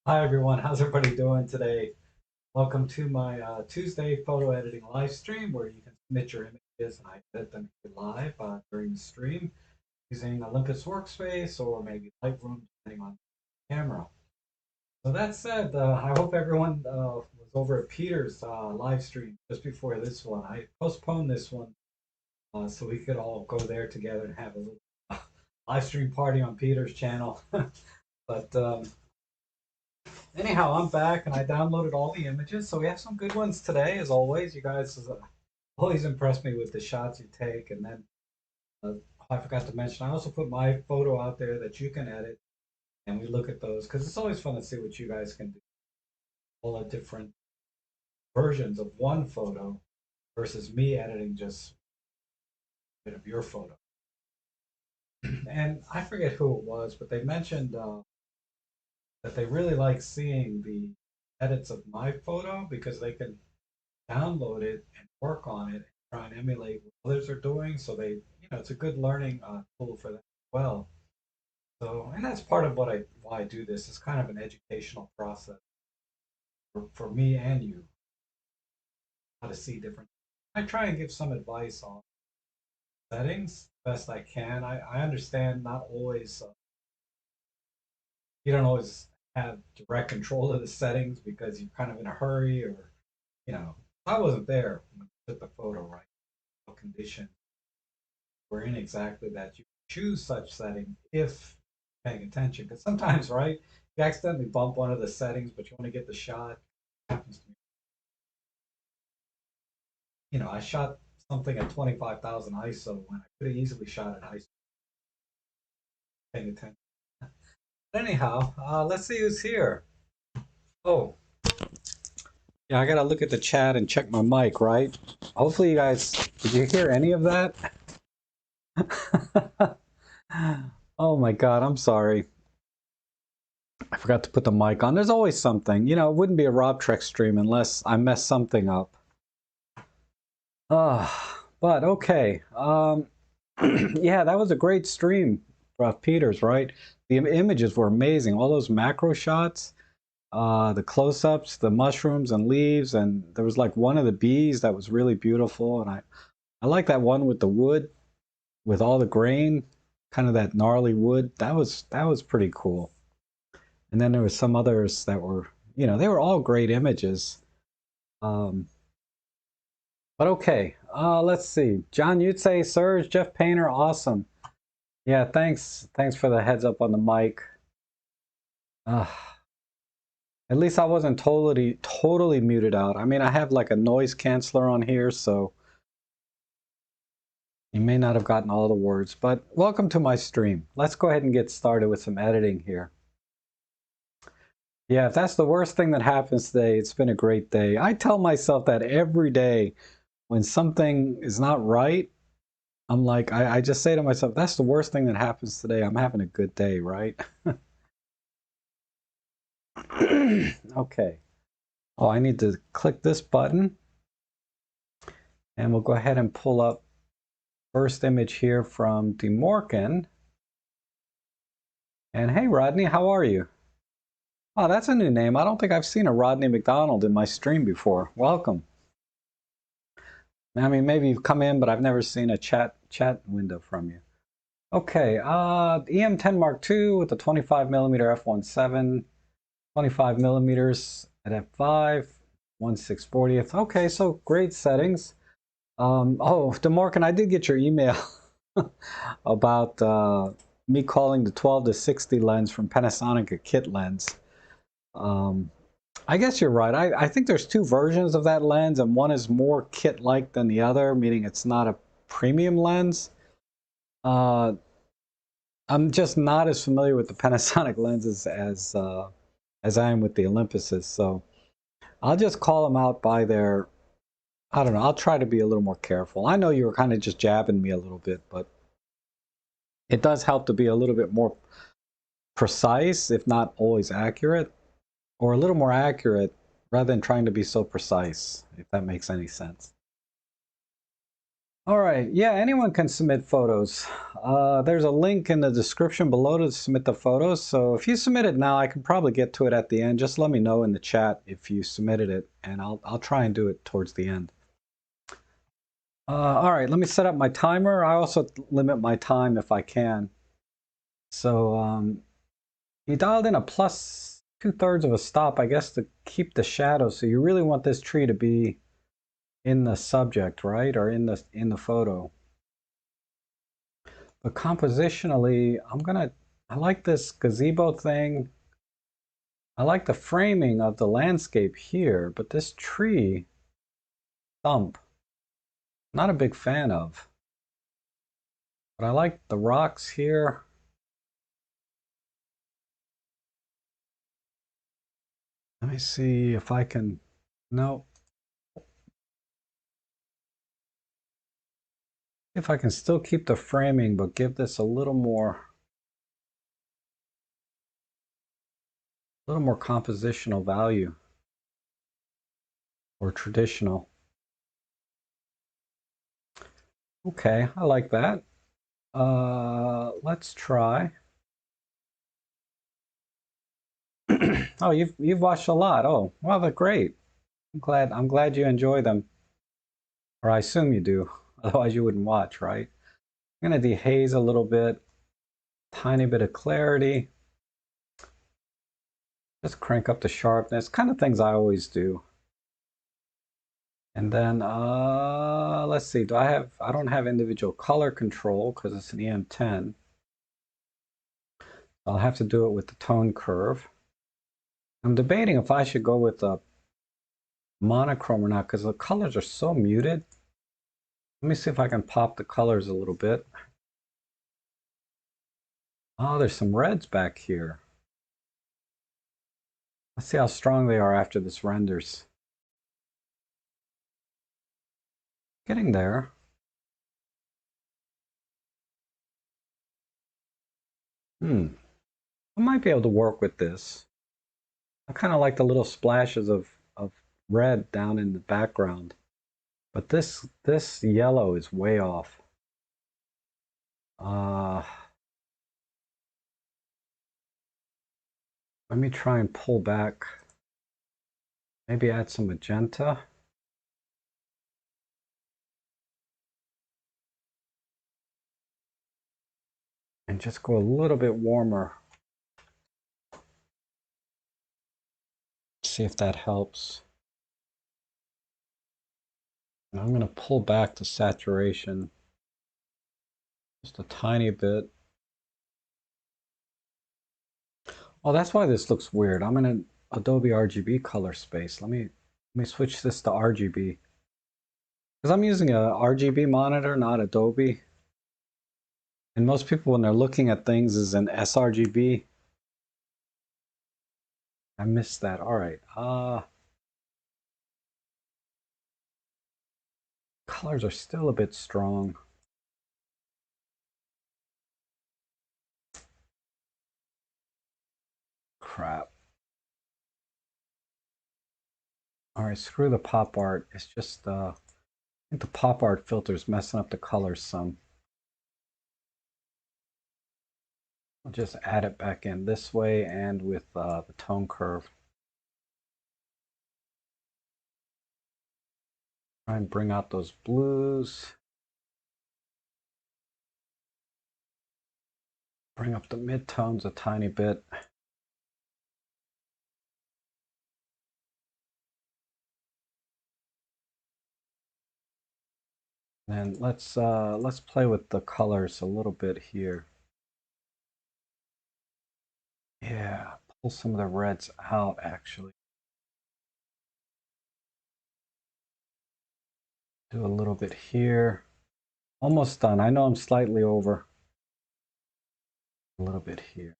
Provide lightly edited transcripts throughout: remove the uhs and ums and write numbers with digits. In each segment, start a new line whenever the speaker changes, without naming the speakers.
Hi everyone, how's everybody doing today? Welcome to my Tuesday photo editing live stream where you can submit your images and I edit them live during the stream using Olympus Workspace or maybe Lightroom depending on the camera. So that said, I hope everyone was over at Peter's live stream just before this one. I postponed this one so we could all go there together and have a little live stream party on Peter's channel. But anyhow, I'm back and I downloaded all the images. So we have some good ones today, as always. You guys always impress me with the shots you take. And then uh, I forgot to mention, I also put my photo out there that you can edit and we look at those because it's always fun to see what you guys can do. All the different versions of one photo versus me editing just a bit of your photo. And I forget who it was, but they mentioned that they really like seeing the edits of my photo because they can download it and work on it and try and emulate what others are doing. So it's a good learning tool for them as well. So, and that's part of why I do this. It's kind of an educational process for me and you, how to see different. I try and give some advice on settings best I can. I understand not always, you don't always have direct control of the settings because you're kind of in a hurry or, you know, I wasn't there when I took the photo, right? What condition we're in exactly that you choose such setting if paying attention. Because sometimes, right, you accidentally bump one of the settings, but you want to get the shot. It happens to me. I shot something at 25,000 ISO when I could have easily shot at ISO paying attention. But anyhow, let's see who's here. Oh, yeah, I gotta look at the chat and check my mic, right? Hopefully, you guys, did you hear any of that? Oh my God, I'm sorry. I forgot to put the mic on. There's always something. It wouldn't be a robtrek stream unless I mess something up. But okay. Yeah, that was a great stream, Peters, right? The images were amazing. All those macro shots, the close-ups, the mushrooms and leaves, and there was like one of the bees that was really beautiful. And I like that one with the wood, with all the grain, kind of that gnarly wood. That was pretty cool. And then there were some others that were, they were all great images. Um, but okay, let's see. John Yutze, Serge, Jeff Painter, awesome. Yeah, thanks for the heads up on the mic. Uh, at least I wasn't totally muted out. I mean, I have like a noise canceller on here, so you may not have gotten all the words. But welcome to my stream. Let's go ahead and get started with some editing here. Yeah, if that's the worst thing that happens today, it's been a great day. I tell myself that every day when something is not right. I'm like, I just say to myself, that's the worst thing that happens today. I'm having a good day, right? Okay. Oh, I need to click this button and we'll go ahead and pull up first image here from DeMorkin. And hey, Rodney, how are you? Oh, that's a new name. I don't think I've seen a Rodney McDonald in my stream before. Welcome. I mean, maybe you've come in, but I've never seen a chat window from you. Okay, EM10 Mark II with the 25 millimeter f1.7, 25 millimeters at f5, 1/640th. Okay, so great settings. Oh, DeMorgan, I did get your email about me calling the 12 to 60 lens from Panasonic a kit lens. I guess you're right. I think there's two versions of that lens, and one is more kit-like than the other, meaning it's not a premium lens. Uh, I'm just not as familiar with the Panasonic lenses as I am with the Olympuses, so I'll just call them out by their. I don't know. I'll try to be a little more careful. I know you were kind of just jabbing me a little bit, but it does help to be a little bit more precise, if not always accurate, or a little more accurate rather than trying to be so precise, if that makes any sense. All right, yeah, anyone can submit photos. There's a link in the description below to submit the photos. So if you submit it now, I can probably get to it at the end. Just let me know in the chat if you submitted it, and I'll try and do it towards the end. All right, let me set up my timer. I also limit my time if I can. So you dialed in a plus 2/3 of a stop, I guess, to keep the shadow. So you really want this tree to be in the subject, right, or in the photo. But compositionally, I like this gazebo thing. I like the framing of the landscape here, but this tree stump, not a big fan of. But I like the rocks here. Let me see if I can, no, if I can still keep the framing, but give this a little more compositional value or traditional. Okay, I like that. Let's try. Oh, you've watched a lot. Oh, well, they're great. I'm glad you enjoy them, or I assume you do. Otherwise, you wouldn't watch, right? I'm gonna dehaze a little bit, tiny bit of clarity. Just crank up the sharpness, kind of things I always do. And then let's see. I don't have individual color control because it's an EM10. I'll have to do it with the tone curve. I'm debating if I should go with a monochrome or not because the colors are so muted. Let me see if I can pop the colors a little bit. Oh, there's some reds back here. Let's see how strong they are after this renders. Getting there. I might be able to work with this. I kind of like the little splashes of red down in the background. But this yellow is way off. Uh, Let me try and pull back. Maybe add some magenta. And just go a little bit warmer. See if that helps. And I'm going to pull back the saturation just a tiny bit. Oh, that's why this looks weird. I'm in an Adobe RGB color space. Let me switch this to RGB. Because I'm using a RGB monitor, not Adobe. And most people, when they're looking at things, is an sRGB. I missed that. All right. Colors are still a bit strong. Crap. All right, screw the pop art. It's just, I think the pop art filter is messing up the colors some. I'll just add it back in this way and with the tone curve. Try and bring out those blues. Bring up the mid-tones a tiny bit. And let's play with the colors a little bit here. Yeah, pull some of the reds out actually. Do a little bit here. Almost done. I know I'm slightly over. A little bit here.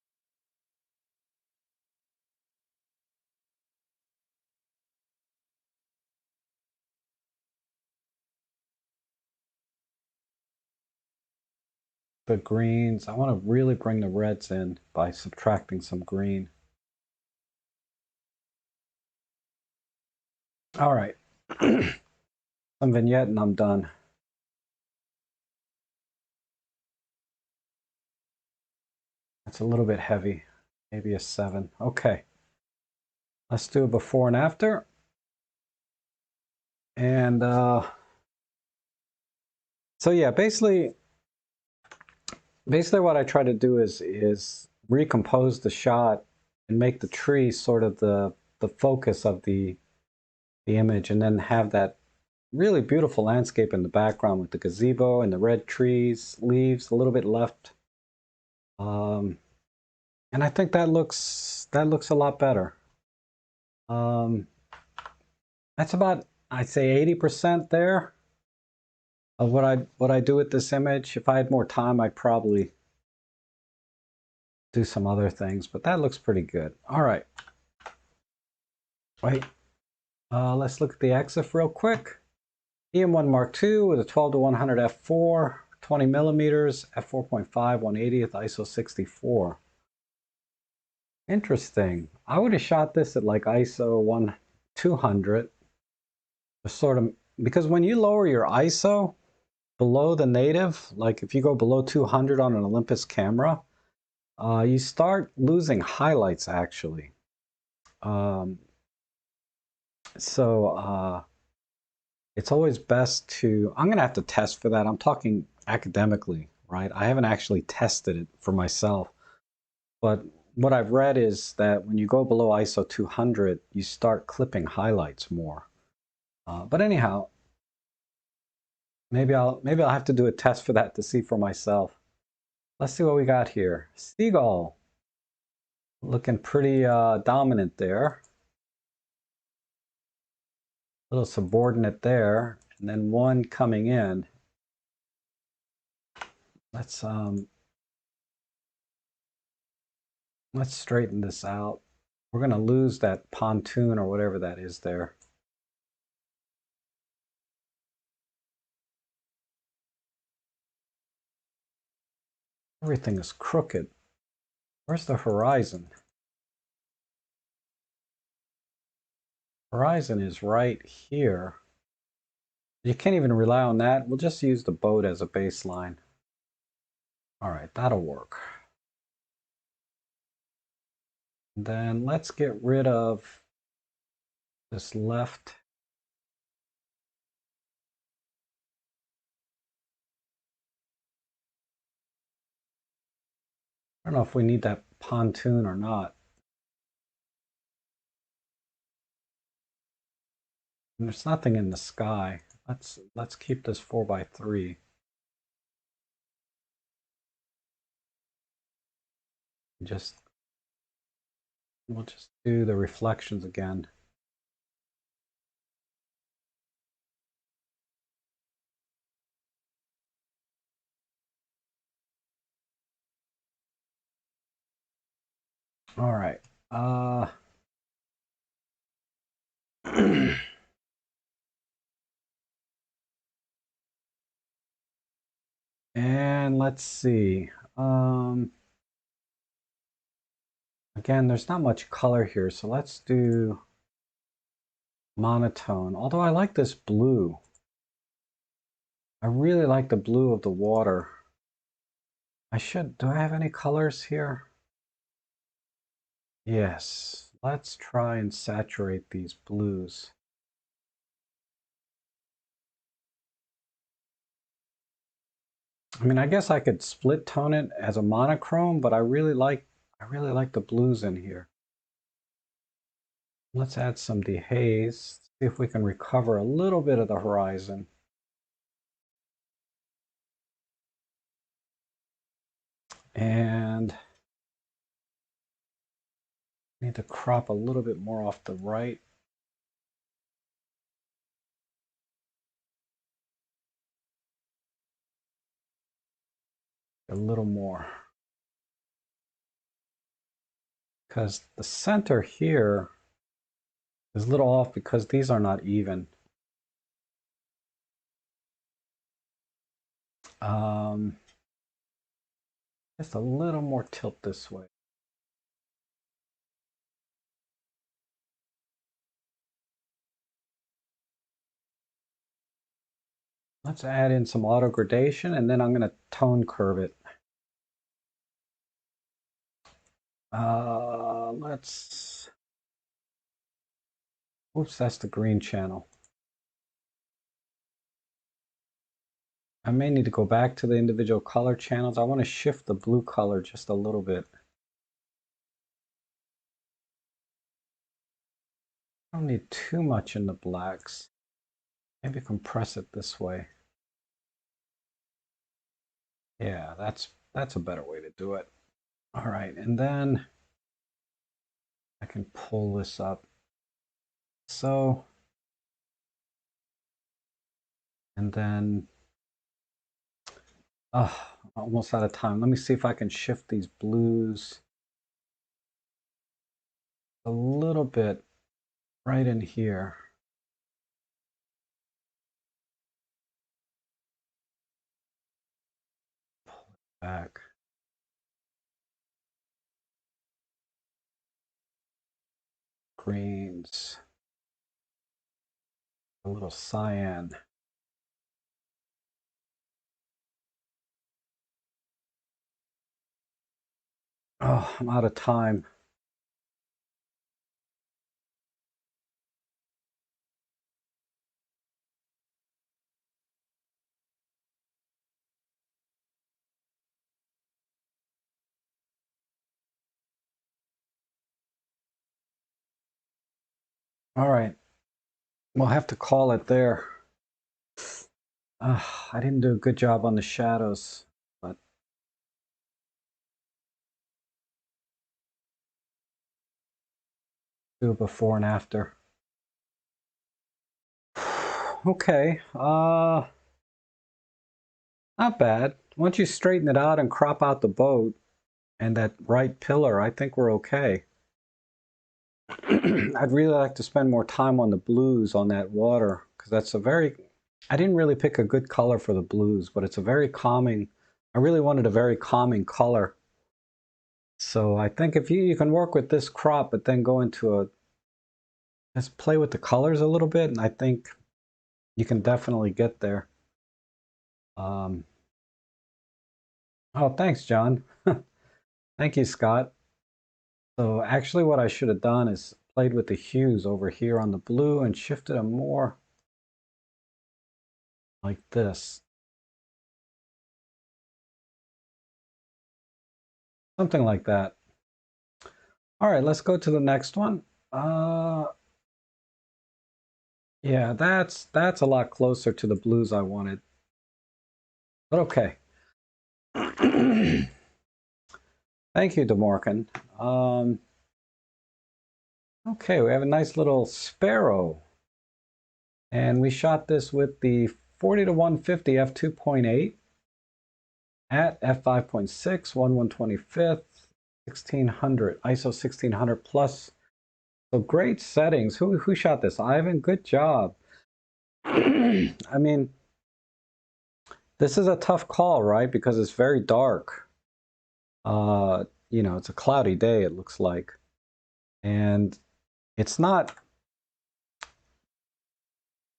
The greens, I want to really bring the reds in by subtracting some green. All right. Some vignette and I'm done. That's a little bit heavy. Maybe a 7. Okay. Let's do a before and after. And so yeah, basically what I try to do is recompose the shot and make the tree sort of the focus of the image, and then have that really beautiful landscape in the background with the gazebo and the red trees, leaves a little bit left. And I think that looks a lot better. That's about, I'd say, 80% there of what I do with this image. If I had more time, I'd probably do some other things, but that looks pretty good. All right. Wait. Let's look at the EXIF real quick. EM1 Mark II with a 12 to 100 f4, 20 millimeters, f4.5, 1/80th, ISO 64. Interesting. I would have shot this at like ISO 200, sort of, because when you lower your ISO below the native, like if you go below 200 on an Olympus camera, you start losing highlights actually. So it's always best to, I'm going to have to test for that. I'm talking academically, right? I haven't actually tested it for myself. But what I've read is that when you go below ISO 200, you start clipping highlights more. But anyhow, maybe I'll have to do a test for that to see for myself. Let's see what we got here. Seagull, looking pretty dominant there. A little subordinate there, and then one coming in. Let's straighten this out. We're going to lose that pontoon or whatever that is there. Everything is crooked. Where's the horizon? Horizon is right here. You can't even rely on that. We'll just use the boat as a baseline. All right, that'll work. Then let's get rid of this left. I don't know if we need that pontoon or not. And there's nothing in the sky. Let's keep this 4x3. We'll just do the reflections again. All right. And let's see. Again, there's not much color here, so let's do monotone. Although I like this blue. I really like the blue of the water. Do I have any colors here? Yes. Let's try and saturate these blues. I mean, I guess I could split tone it as a monochrome, but I really like the blues in here. Let's add some dehaze, see if we can recover a little bit of the horizon. And need to crop a little bit more off the right. A little more. Because the center here is a little off because these are not even. Just a little more tilt this way. Let's add in some auto gradation, and then I'm going to tone curve it. Let's, oops, that's the green channel. I may need to go back to the individual color channels. I want to shift the blue color just a little bit. I don't need too much in the blacks. Maybe compress it this way. Yeah, that's a better way to do it. All right, and then I can pull this up. So, and then, almost out of time. Let me see if I can shift these blues a little bit right in here. Pull it back. Greens, a little cyan. Oh, I'm out of time. All right, we'll have to call it there. I didn't do a good job on the shadows, but do a before and after. Okay, not bad. Once you straighten it out and crop out the boat and that right pillar, I think we're okay. I'd really like to spend more time on the blues on that water because that's a very, I didn't really pick a good color for the blues, but it's a very calming, I really wanted a very calming color. So I think if you can work with this crop, but then go into a, just play with the colors a little bit, and I think you can definitely get there. Um, oh, thanks, John. Thank you, Scott. So actually what I should have done is played with the hues over here on the blue and shifted them more like this. Something like that. All right, let's go to the next one. Yeah, that's a lot closer to the blues I wanted. But okay. Thank you, DeMorgan. Okay, we have a nice little sparrow. And we shot this with the 40 to 150 f2.8 at f5.6, 1/125th, 1600, ISO 1600 plus. So great settings. Who shot this? Ivan, good job. I mean, this is a tough call, right? Because it's very dark. You know, it's a cloudy day, it looks like. And it's not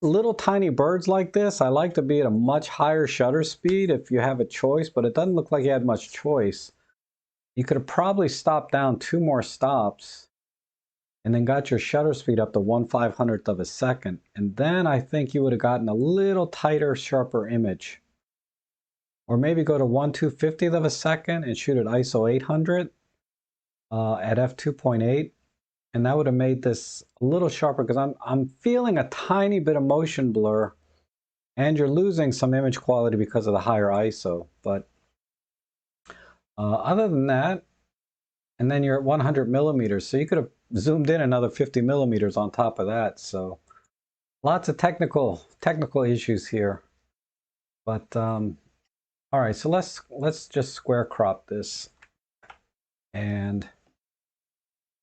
little tiny birds like this. I like to be at a much higher shutter speed if you have a choice, but it doesn't look like you had much choice. You could have probably stopped down 2 more stops and then got your shutter speed up to 1/500th of a second. And then I think you would have gotten a little tighter, sharper image. Or maybe go to 1/250th of a second and shoot at ISO 800 at f2.8. And that would have made this a little sharper because I'm feeling a tiny bit of motion blur, and you're losing some image quality because of the higher ISO. But other than that, and then you're at 100 millimeters, so you could have zoomed in another 50 millimeters on top of that. So lots of technical issues here. But all right, so let's just square crop this and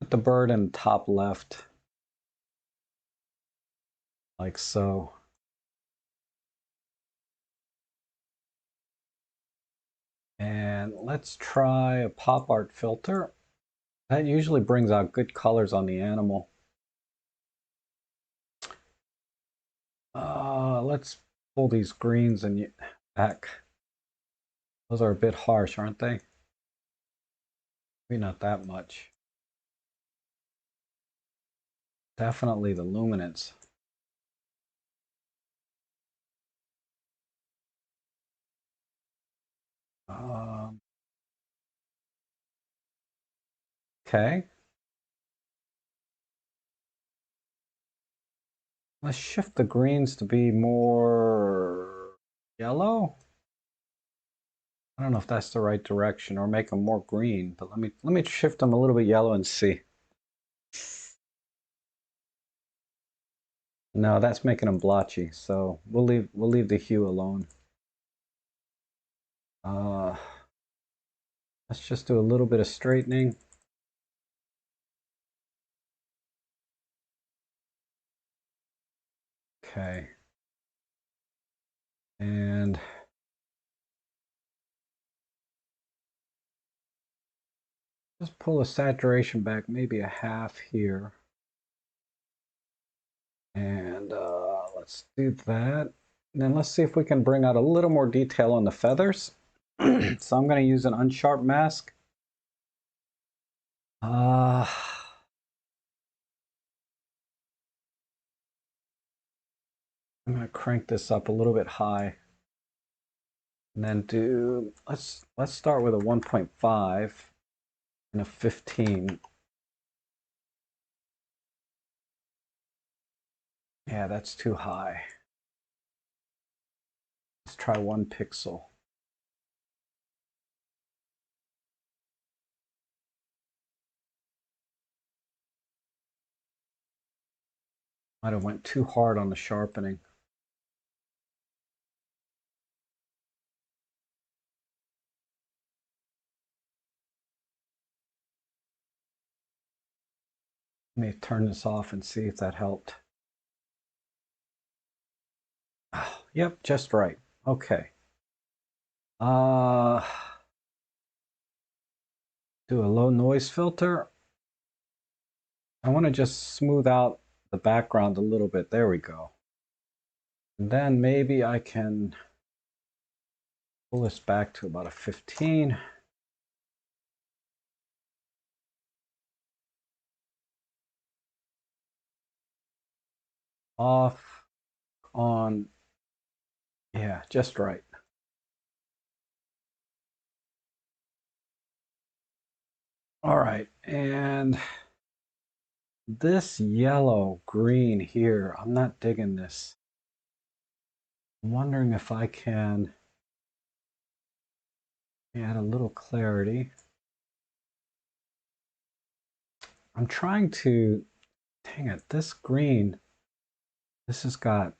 put the bird in the top left, like so. And let's try a pop art filter. That usually brings out good colors on the animal. Let's pull these greens and back. Those are a bit harsh, aren't they? Maybe not that much. Definitely the luminance. Okay. Let's shift the greens to be more yellow. I don't know if that's the right direction, or make them more green, but let me shift them a little bit yellow and see. No, that's making them blotchy, so we'll leave the hue alone. Let's just do a little bit of straightening. Okay. And just pull the saturation back maybe a half here. And let's do that. And then let's see if we can bring out a little more detail on the feathers. So I'm going to use an unsharp mask. I'm going to crank this up a little bit high. And then do, let's start with a 1.5 and a 15. Yeah, that's too high. Let's try 1 pixel. Might have went too hard on the sharpening. Let me turn this off and see if that helped. Oh, yep, just right. Okay. Do a low noise filter. I want to just smooth out the background a little bit. There we go. And then maybe I can pull this back to about a 15. Off, on, yeah, just right. All right, and this yellow green here, I'm not digging this. I'm wondering if I can add a little clarity. I'm trying to, dang it, this green, this has got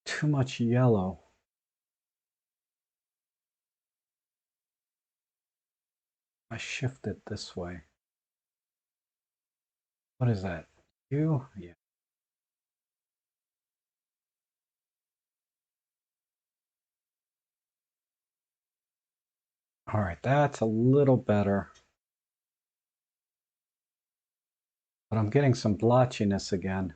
too much yellow. I shift it this way. What is that? You? Yeah. All right, that's a little better. But I'm getting some blotchiness again.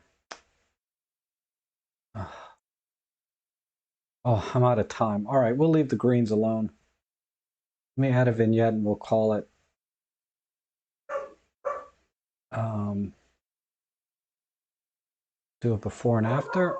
Oh, I'm out of time. All right, we'll leave the greens alone. Let me add a vignette and we'll call it do a before and after.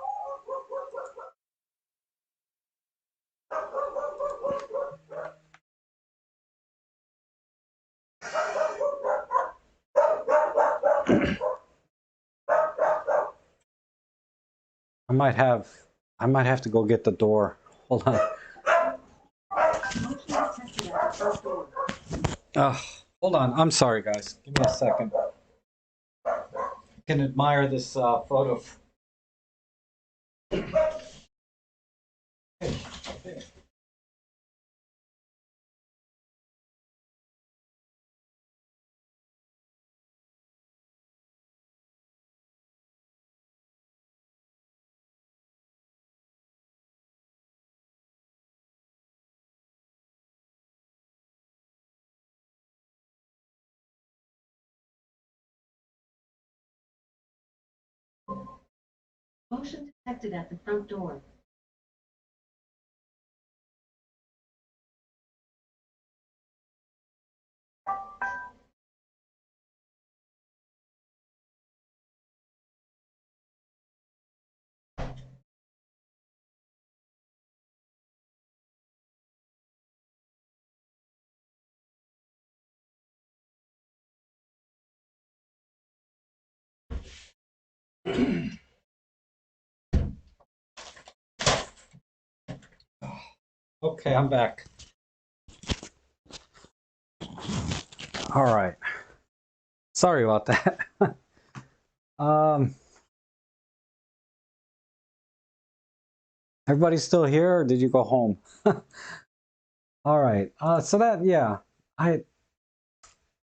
I might have to go get the door. Hold on. Hold on. I'm sorry, guys. Give me a second. You can admire this photo.
Motion detected at the front door.
Okay, I'm back. All right. Sorry about that. Everybody's still here, or did you go home? All right. So that, yeah, I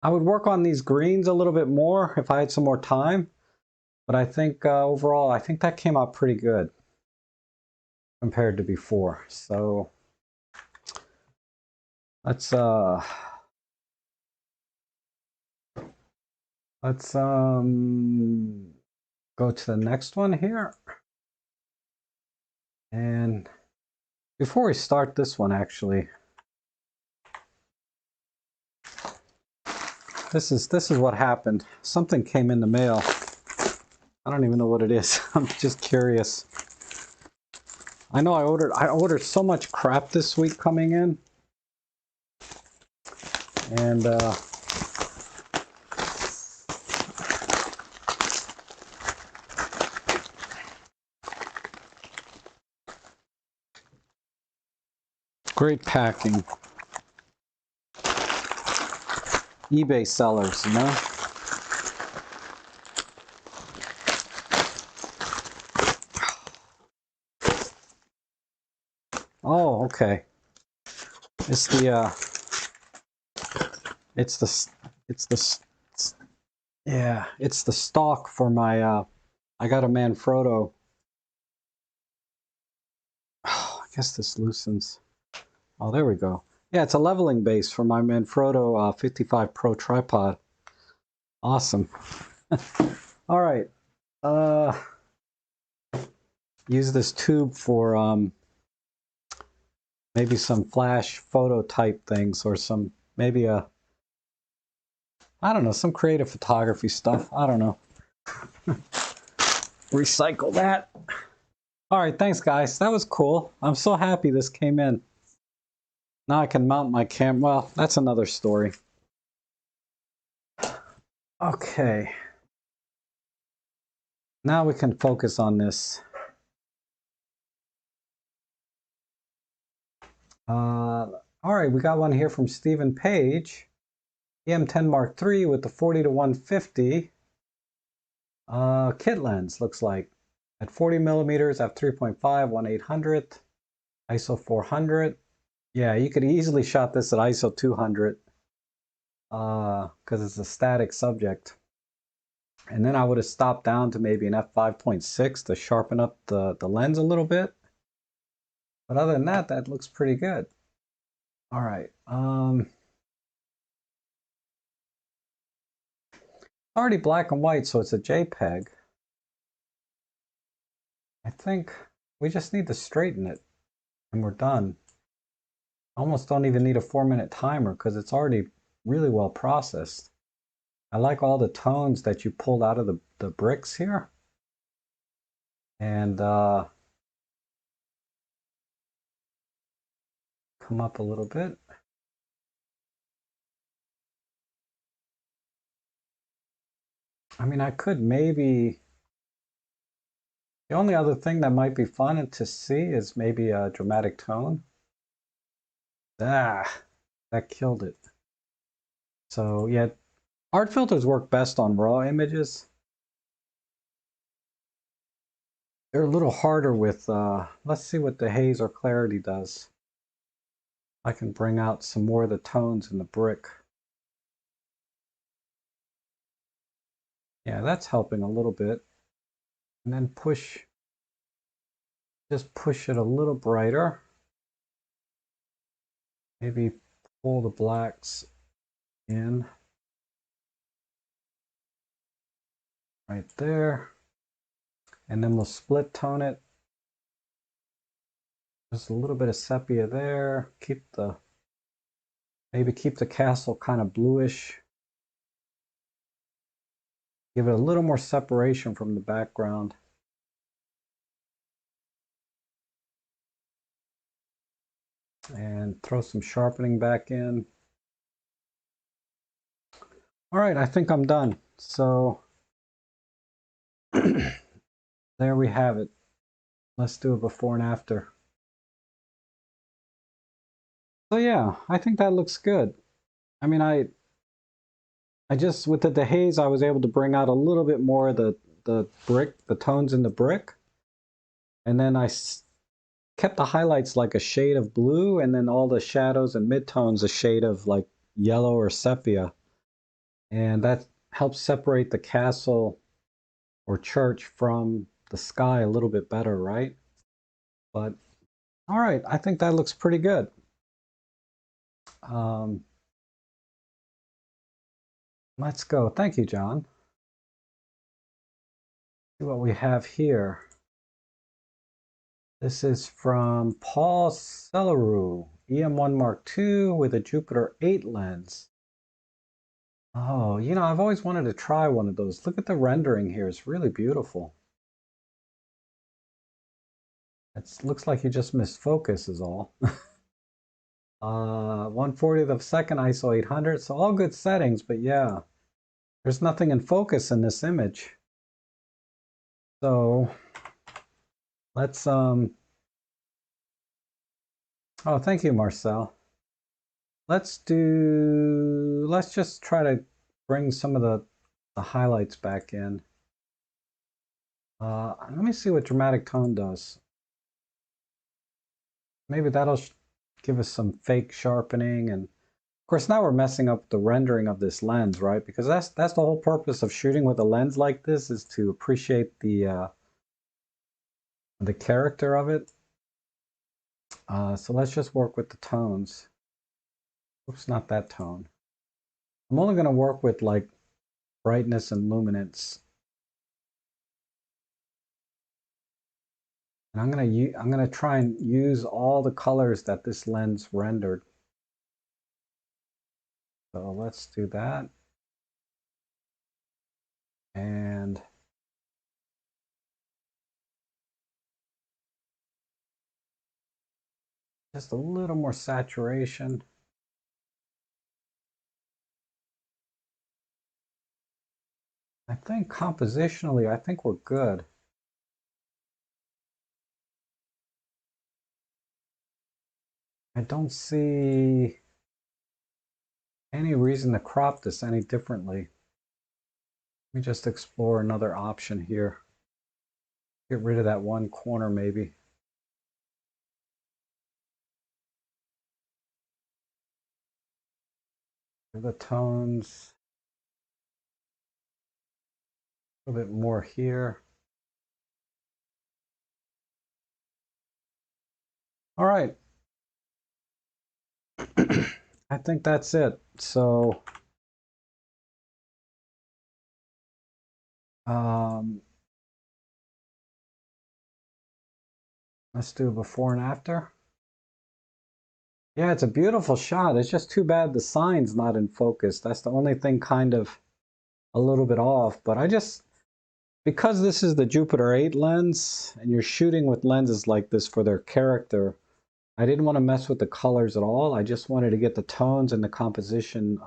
would work on these greens a little bit more if I had some more time. But I think overall, I think that came out pretty good compared to before. So let's go to the next one here. And before we start this one, actually, this is what happened. Something came in the mail. I don't even know what it is. I'm just curious. I know I ordered so much crap this week coming in. And great packing. eBay sellers, you know? Oh, okay. It's the yeah, it's the stock for my I got a Manfrotto. Oh, I guess this loosens. Oh, there we go. Yeah, it's a leveling base for my Manfrotto 55 Pro tripod. Awesome. All right. Use this tube for maybe some flash photo type things, or some maybe I don't know, some creative photography stuff. I don't know. Recycle that. All right, thanks guys. That was cool. I'm so happy this came in. Now I can mount my camera. Well, that's another story. Okay. Now we can focus on this. All right, we got one here from Stephen Page. EM10 Mark III with the 40 to 150 kit lens, looks like. At 40 millimeters, f3.5, 1/800, ISO 400. Yeah, you could easily shot this at ISO 200 because it's a static subject. And then I would have stopped down to maybe an f5.6 to sharpen up the lens a little bit. But other than that, that looks pretty good. All right. Already black and white, so it's a JPEG. I think we just need to straighten it and we're done. Almost don't even need a 4-minute timer because it's already really well processed. I like all the tones that you pulled out of the bricks here. And come up a little bit. I mean, I could maybe... The only other thing that might be fun to see is maybe a dramatic tone. Ah, that killed it. So yeah, art filters work best on raw images. They're a little harder with, let's see what the haze or clarity does. I can bring out some more of the tones in the brick. Yeah, that's helping a little bit. And then just push it a little brighter. Maybe pull the blacks in. Right there. And then we'll split tone it. Just a little bit of sepia there. Maybe keep the castle kind of bluish. Give it a little more separation from the background. And throw some sharpening back in. All right, I think I'm done. So there we have it. Let's do a before and after. So yeah, I think that looks good. I mean, I just, with the dehaze, I was able to bring out a little bit more of the brick, the tones in the brick. And then I kept the highlights like a shade of blue, and then all the shadows and midtones a shade of like yellow or sepia. And that helps separate the castle or church from the sky a little bit better, right? But all right, I think that looks pretty good. Let's go. Thank you, John. See what we have here. This is from Paul Celeru, EM1 Mark II with a Jupiter 8 lens. Oh, you know, I've always wanted to try one of those. Look at the rendering here. It's really beautiful. It looks like you just missed focus is all. 1/40th of a second, ISO 800. So all good settings, but yeah, there's nothing in focus in this image. So let's, oh, thank you, Marcel. Let's just try to bring some of the highlights back in. Let me see what dramatic tone does. Maybe that'll give us some fake sharpening. And of course, now we're messing up the rendering of this lens, right? Because that's the whole purpose of shooting with a lens like this, is to appreciate the character of it. So let's just work with the tones. Oops, not that tone. I'm only going to work with like brightness and luminance. And I'm gonna try and use all the colors that this lens rendered. So let's do that. And just a little more saturation. I think compositionally, I think we're good. I don't see any reason to crop this any differently. Let me just explore another option here. Get rid of that one corner maybe. The tones. A little bit more here. All right. I think that's it. So let's do before and after. Yeah, it's a beautiful shot. It's just too bad the sign's not in focus. That's the only thing kind of a little bit off. But I just, because this is the Jupiter 8 lens, and you're shooting with lenses like this for their character, I didn't want to mess with the colors at all. I just wanted to get the tones and the composition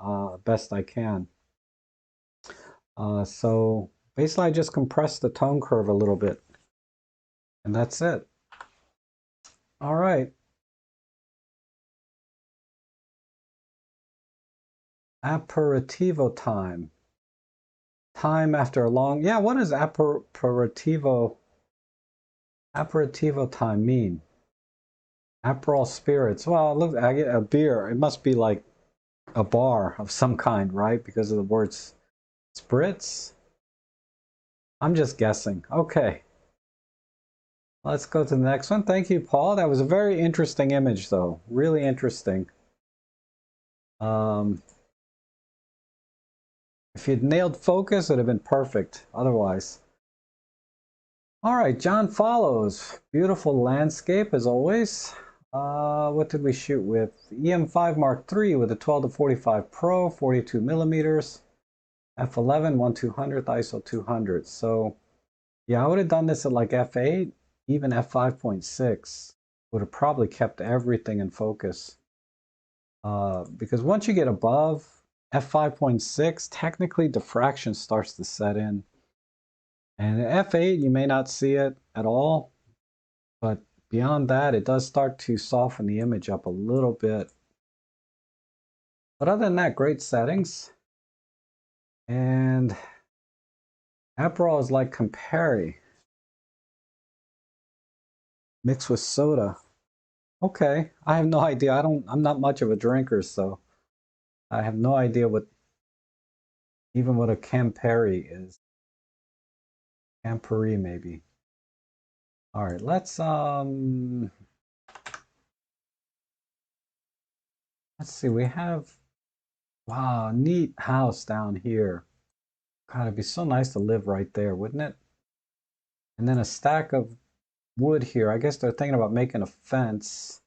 best I can. So basically I just compressed the tone curve a little bit. And that's it. All right. Aperitivo time. Time after a long, yeah, what does aperitivo time mean? Aperol spirits. Well, look, I get a beer. It must be like a bar of some kind, right? Because of the words spritz. I'm just guessing. Okay. Let's go to the next one. Thank you, Paul. That was a very interesting image, though. Really interesting. If you'd nailed focus, it'd have been perfect. Otherwise. All right, John follows. Beautiful landscape, as always. What did we shoot with? EM5 Mark III with a 12 to 45 Pro, 42 millimeters, f11, 1/200th, ISO 200. So, yeah, I would have done this at like f8, even f5.6. Would have probably kept everything in focus. Because once you get above f5.6, technically diffraction starts to set in. And F8, you may not see it at all, but beyond that, it does start to soften the image up a little bit. But other than that, great settings. And Aperol is like Campari mixed with soda. Okay, I have no idea. I'm not much of a drinker, so I have no idea what a Campari is. Campari maybe. All right, let's see. We have, wow, neat house down here. God, it'd be so nice to live right there, wouldn't it? And then a stack of wood here. I guess they're thinking about making a fence.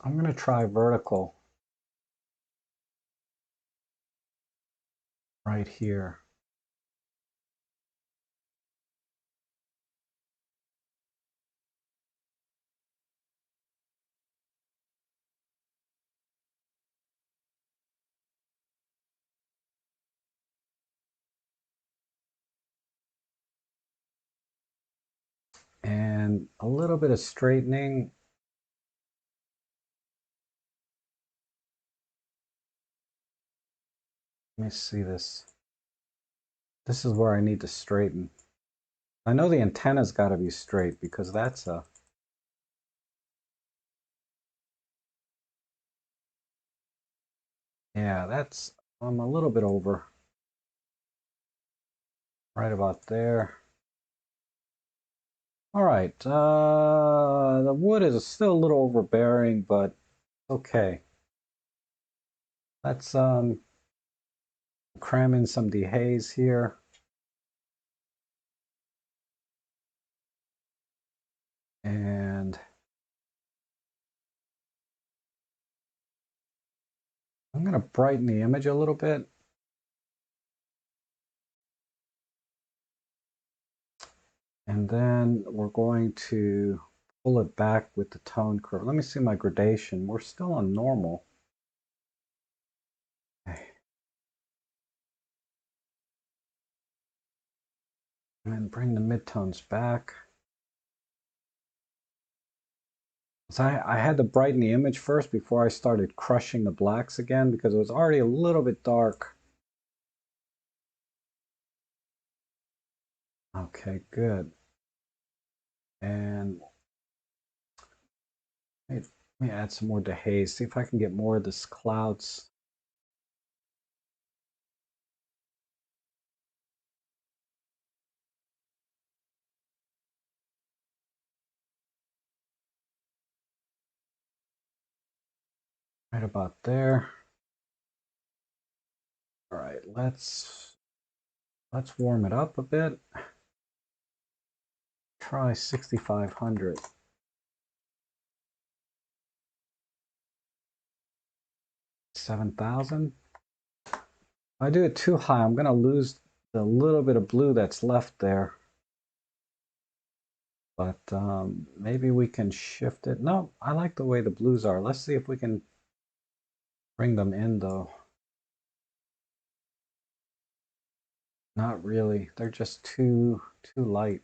I'm gonna try vertical right here. And a little bit of straightening. Let me see this. This is where I need to straighten. I know the antenna's got to be straight because that's a, yeah, that's, I'm a little bit over. Right about there. All right, the wood is still a little overbearing, but okay. Let's cram in some dehaze here. And I'm going to brighten the image a little bit. And then we're going to pull it back with the tone curve. Let me see my gradation. We're still on normal. Okay. And then bring the midtones back. So I had to brighten the image first before I started crushing the blacks again because it was already a little bit dark. Okay, good. And let me add some more dehaze. See if I can get more of this clouds. Right about there. All right, let's warm it up a bit. Try 6,500. 7,000. If I do it too high, I'm going to lose the little bit of blue that's left there. But maybe we can shift it. No, I like the way the blues are. Let's see if we can bring them in though. Not really. They're just too light.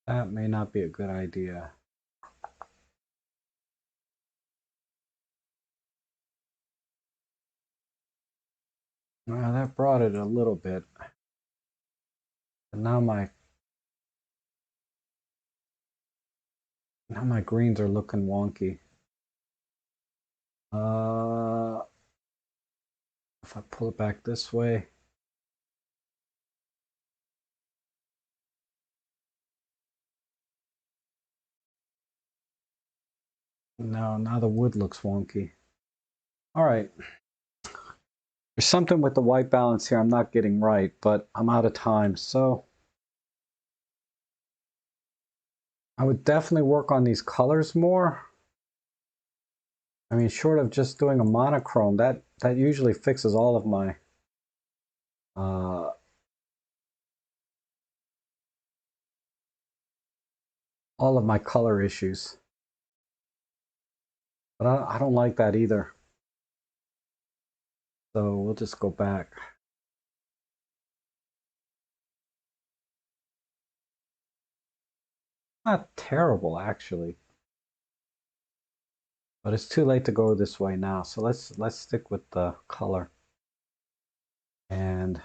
That may not be a good idea. Well, that brought it a little bit. But now my greens are looking wonky. If I pull it back this way. No, now the wood looks wonky. All right. There's something with the white balance here I'm not getting right, but I'm out of time. So I would definitely work on these colors more. I mean, short of just doing a monochrome, that usually fixes all of my all of my color issues. But I don't like that either. So we'll just go back. Not terrible, actually. But it's too late to go this way now. So let's stick with the color. And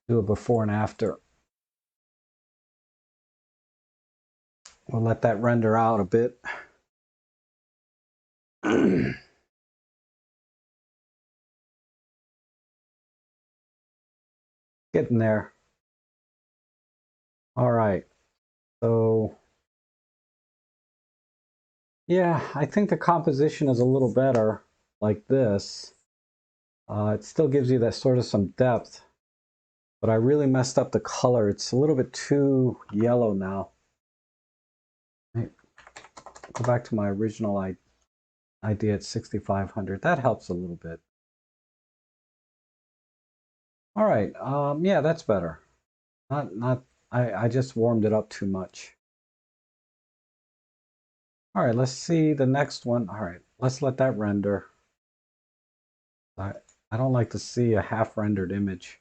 do a before and after. We'll let that render out a bit. Getting there. All right. So yeah, I think the composition is a little better like this. It still gives you that sort of some depth, but I really messed up the color. It's a little bit too yellow now. Go back to my original idea at 6,500. That helps a little bit. All right, yeah, that's better. I just warmed it up too much. All right, let's see the next one. All right, let's let that render. I don't like to see a half rendered image.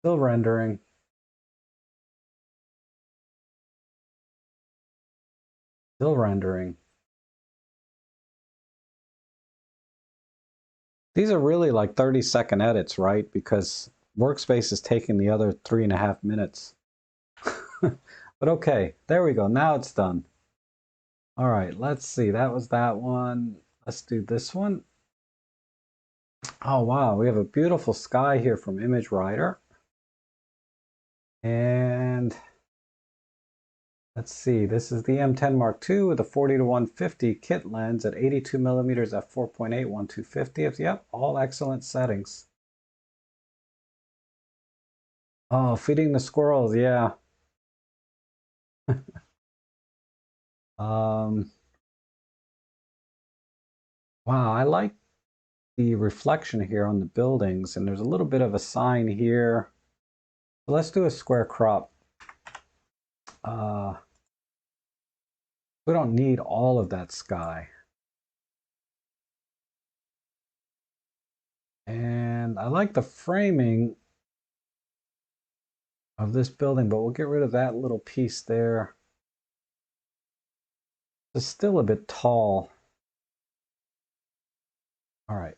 Still rendering. Still rendering. These are really like 30-second edits, right? Because Workspace is taking the other 3.5 minutes. But okay, there we go. Now it's done. All right, let's see. That was that one. Let's do this one. Oh, wow. We have a beautiful sky here from Image Writer. And let's see. This is the M10 Mark II with a 40-150 kit lens at 82 millimeters at 4.8, 1/250th. Yep, all excellent settings. Oh, feeding the squirrels. Yeah. Wow, I like the reflection here on the buildings, and there's a little bit of a sign here. So let's do a square crop. We don't need all of that sky. And I like the framing of this building, but we'll get rid of that little piece there. It's still a bit tall. All right,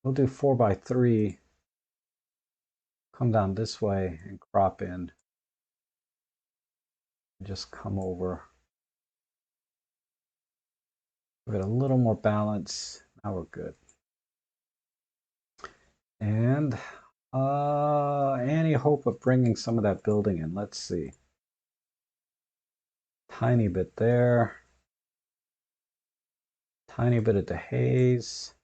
we'll do 4x3. Come down this way and crop in. Just come over. Give it a little more balance. Now we're good. And any hope of bringing some of that building in? Let's see. Tiny bit there. Tiny bit of the haze.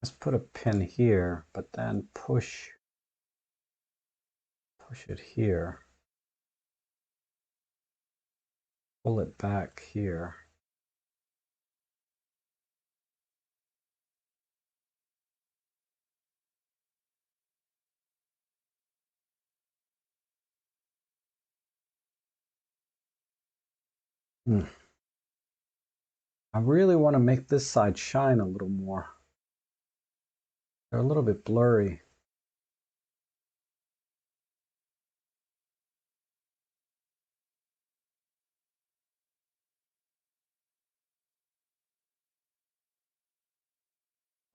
Let's put a pin here, but then push it here. Pull it back here. I really want to make this side shine a little more. They're a little bit blurry.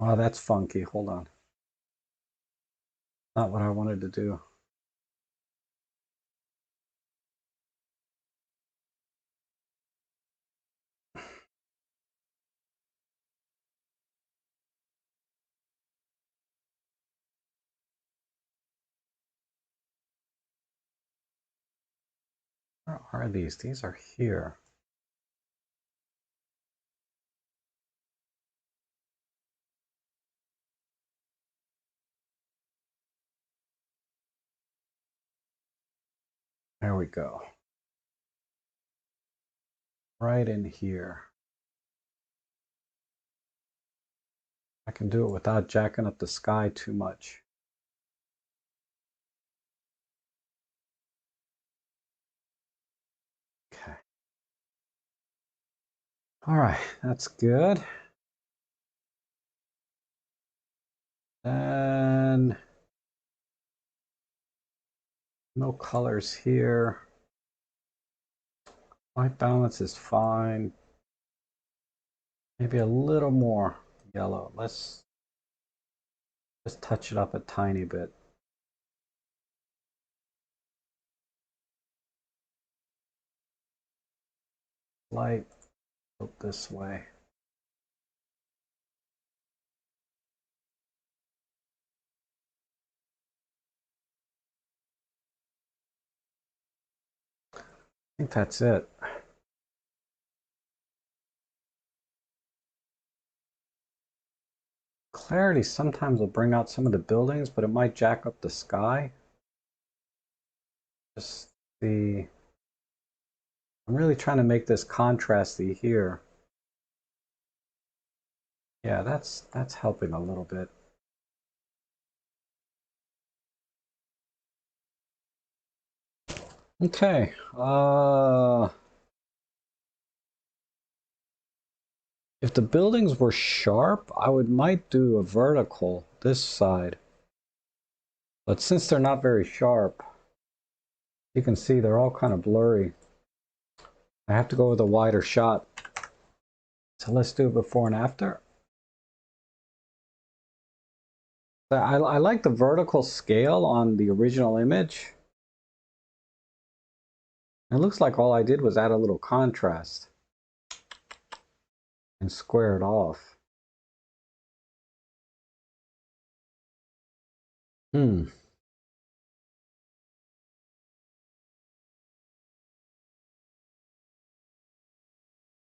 Oh, that's funky. Hold on. Not what I wanted to do. Where are these? These are here. There we go. Right in here. I can do it without jacking up the sky too much. All right, that's good. And no colors here. White balance is fine. Maybe a little more yellow. Let's just touch it up a tiny bit. Light, look this way. I think that's it. Clarity sometimes will bring out some of the buildings, but it might jack up the sky. Just the, I'm really trying to make this contrasty here. Yeah, that's helping a little bit. Okay. If the buildings were sharp, I might do a vertical this side. But since they're not very sharp, you can see they're all kind of blurry. I have to go with a wider shot. So let's do it before and after. I like the vertical scale on the original image. It looks like all I did was add a little contrast and square it off.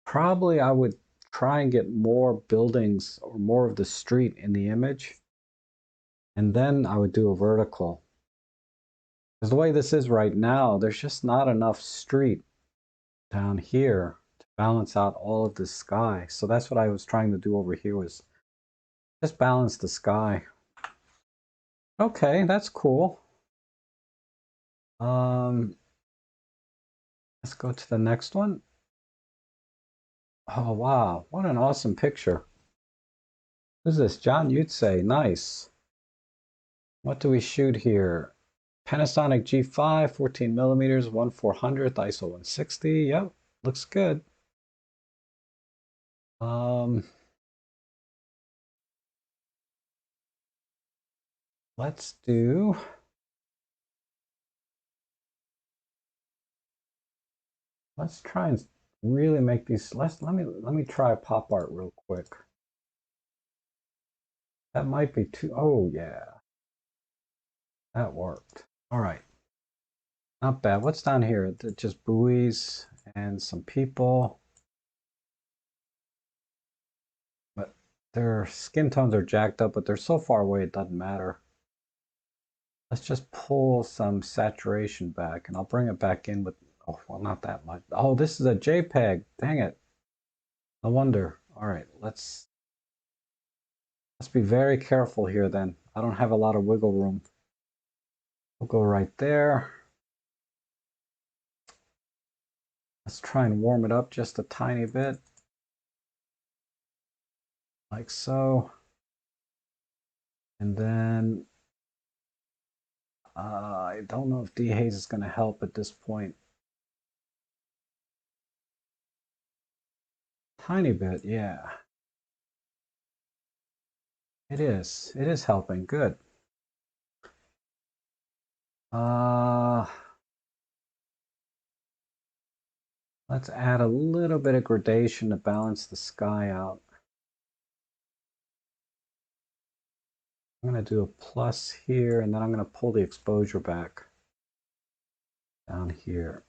Probably I would try and get more buildings or more of the street in the image. And then I would do a vertical. Because the way this is right now, there's just not enough street down here to balance out all of the sky. So that's what I was trying to do over here, was just balance the sky. Okay, that's cool. Let's go to the next one. Oh, wow. What an awesome picture. Who's this? John Yutze. Nice. What do we shoot here? Panasonic G5, 14 millimeters, 1/400th, ISO 160. Yep, looks good. Um, let's try and really make these. Let me try pop art real quick. That might be too. Oh yeah, that worked. All right, not bad. What's down here? Just buoys and some people, but their skin tones are jacked up, but they're so far away it doesn't matter. Let's just pull some saturation back, and I'll bring it back in with, oh, well, not that much. Oh, this is a JPEG. Dang it. No wonder. All right, let's be very careful here then. I don't have a lot of wiggle room. We'll go right there. Let's try and warm it up just a tiny bit. Like so. And then I don't know if dehaze is going to help at this point. Tiny bit, yeah. It is. It is helping. Good. Uh, let's add a little bit of gradation to balance the sky out. I'm going to do a plus here, and then I'm going to pull the exposure back down here.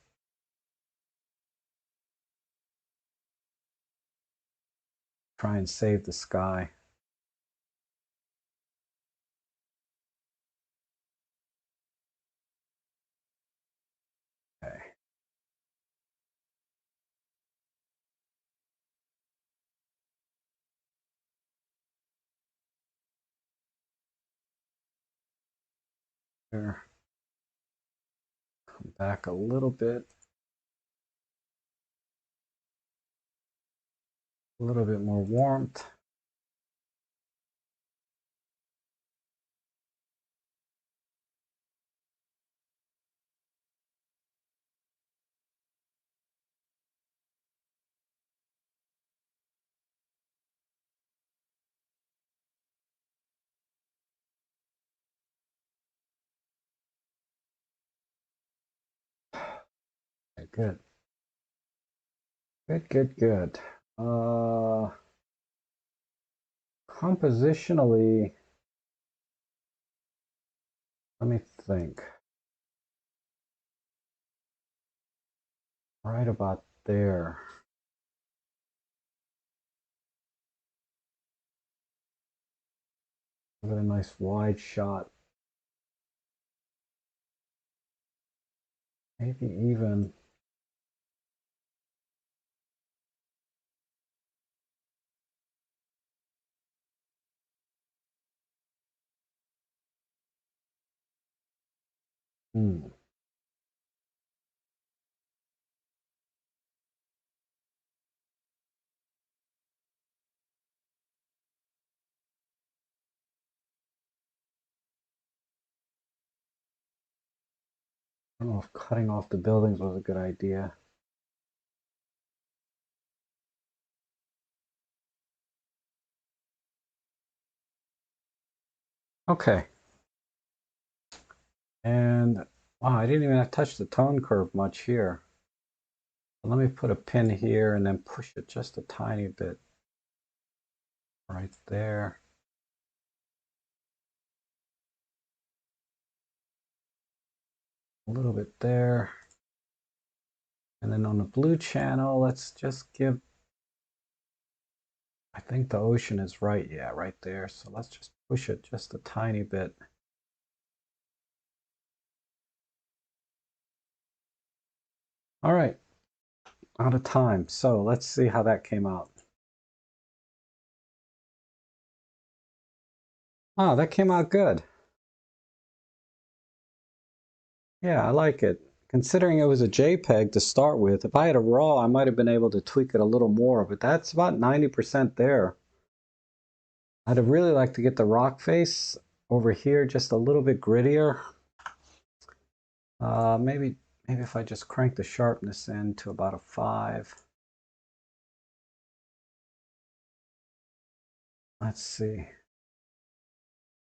Try and save the sky. Okay. Here. Come back a little bit. A little bit more warmth. Okay, good. Good, good, good. Compositionally, let me think. Right about there. Give it a nice wide shot. Maybe even. Hmm. I don't know if cutting off the buildings was a good idea. Okay. And wow, I didn't even touch the tone curve much here. Let me put a pin here and then push it just a tiny bit right there. A little bit there. And then on the blue channel, let's just give, I think the ocean is right. Yeah, right there. So let's just push it just a tiny bit. All right, out of time. So let's see how that came out. Oh, that came out good. Yeah, I like it. Considering it was a JPEG to start with, if I had a RAW, I might have been able to tweak it a little more, but that's about 90% there. I'd have really liked to get the rock face over here just a little bit grittier. Maybe if I just crank the sharpness in to about a 5. Let's see.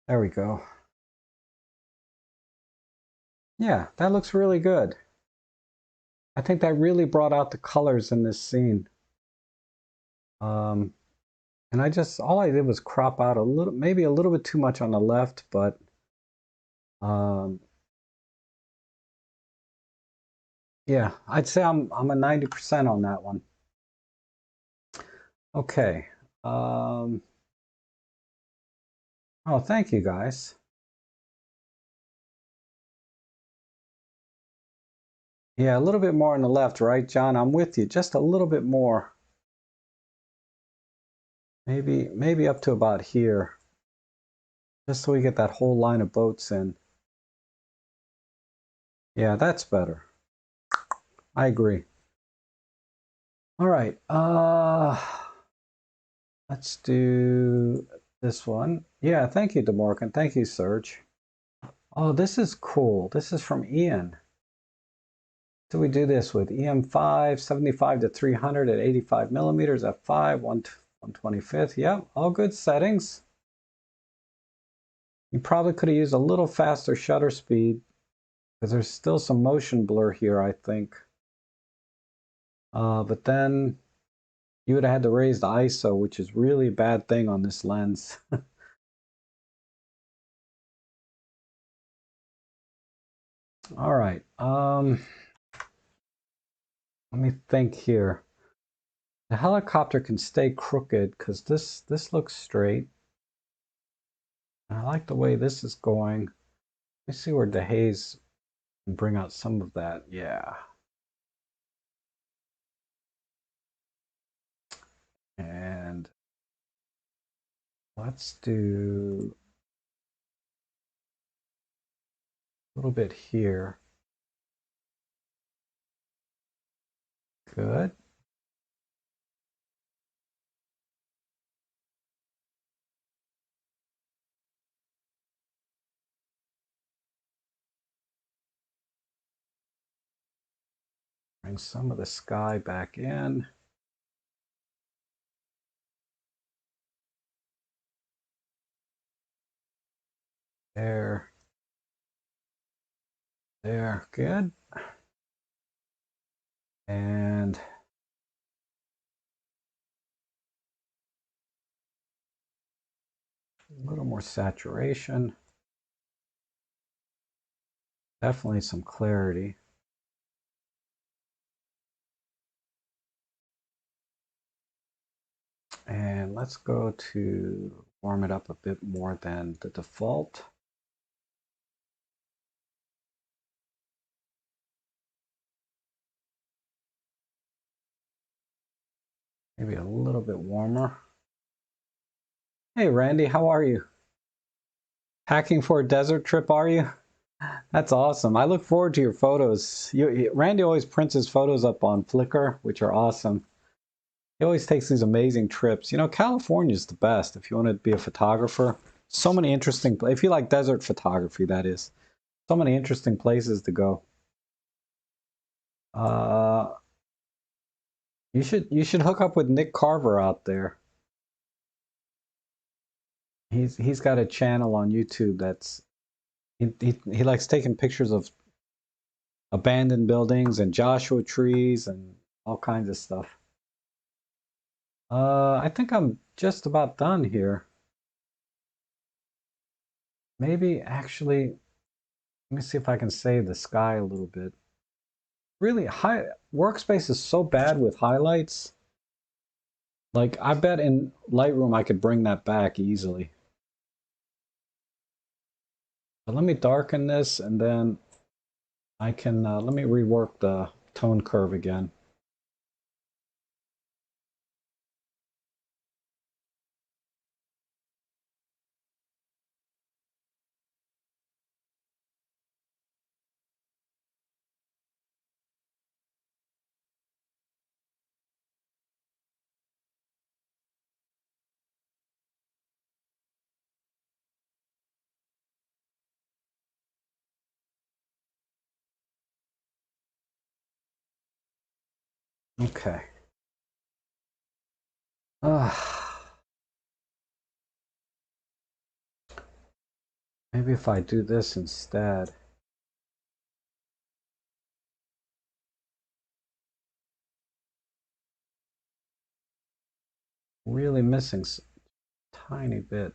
There we go. Yeah, that looks really good. I think that really brought out the colors in this scene. Um, and all I did was crop out a little, maybe a little bit too much on the left, but um, yeah, I'd say I'm a 90% on that one. Okay. Oh, thank you guys. Yeah, a little bit more on the left, right, John? I'm with you. Just a little bit more. Maybe up to about here. Just so we get that whole line of boats in. Yeah, that's better. I agree. All right. Let's do this one. Yeah, thank you, DeMorgan. Thank you, Serge. Oh, this is cool. This is from Ian. So we do this with EM5, 75 to 300 at 85 millimeters, f5, 125th. Yep, all good settings. You probably could have used a little faster shutter speed because there's still some motion blur here, I think. But then you would have had to raise the ISO, which is really a bad thing on this lens. All right. Let me think here. The helicopter can stay crooked because this looks straight. And I like the way this is going. Let me see where the haze can bring out some of that. Yeah. And let's do a little bit here. Good. Bring some of the sky back in. There. There, good. And a little more saturation. Definitely some clarity. And let's go to warm it up a bit more than the default. Maybe a little bit warmer. Hey, Randy, how are you? Packing for a desert trip, are you? That's awesome. I look forward to your photos. Randy always prints his photos up on Flickr, which are awesome. He always takes these amazing trips. You know, California is the best if you want to be a photographer. So many interesting, if you like desert photography, that is. So many interesting places to go. Uh, you should hook up with Nick Carver out there. He's got a channel on YouTube that's he likes taking pictures of abandoned buildings and Joshua trees and all kinds of stuff. I think I'm just about done here. Maybe actually, let me see if I can save the sky a little bit. Really, workspace is so bad with highlights. Like, I bet in Lightroom I could bring that back easily. But let me darken this and then I can, let me rework the tone curve again. Okay. Maybe if I do this instead. Really missing a tiny bit.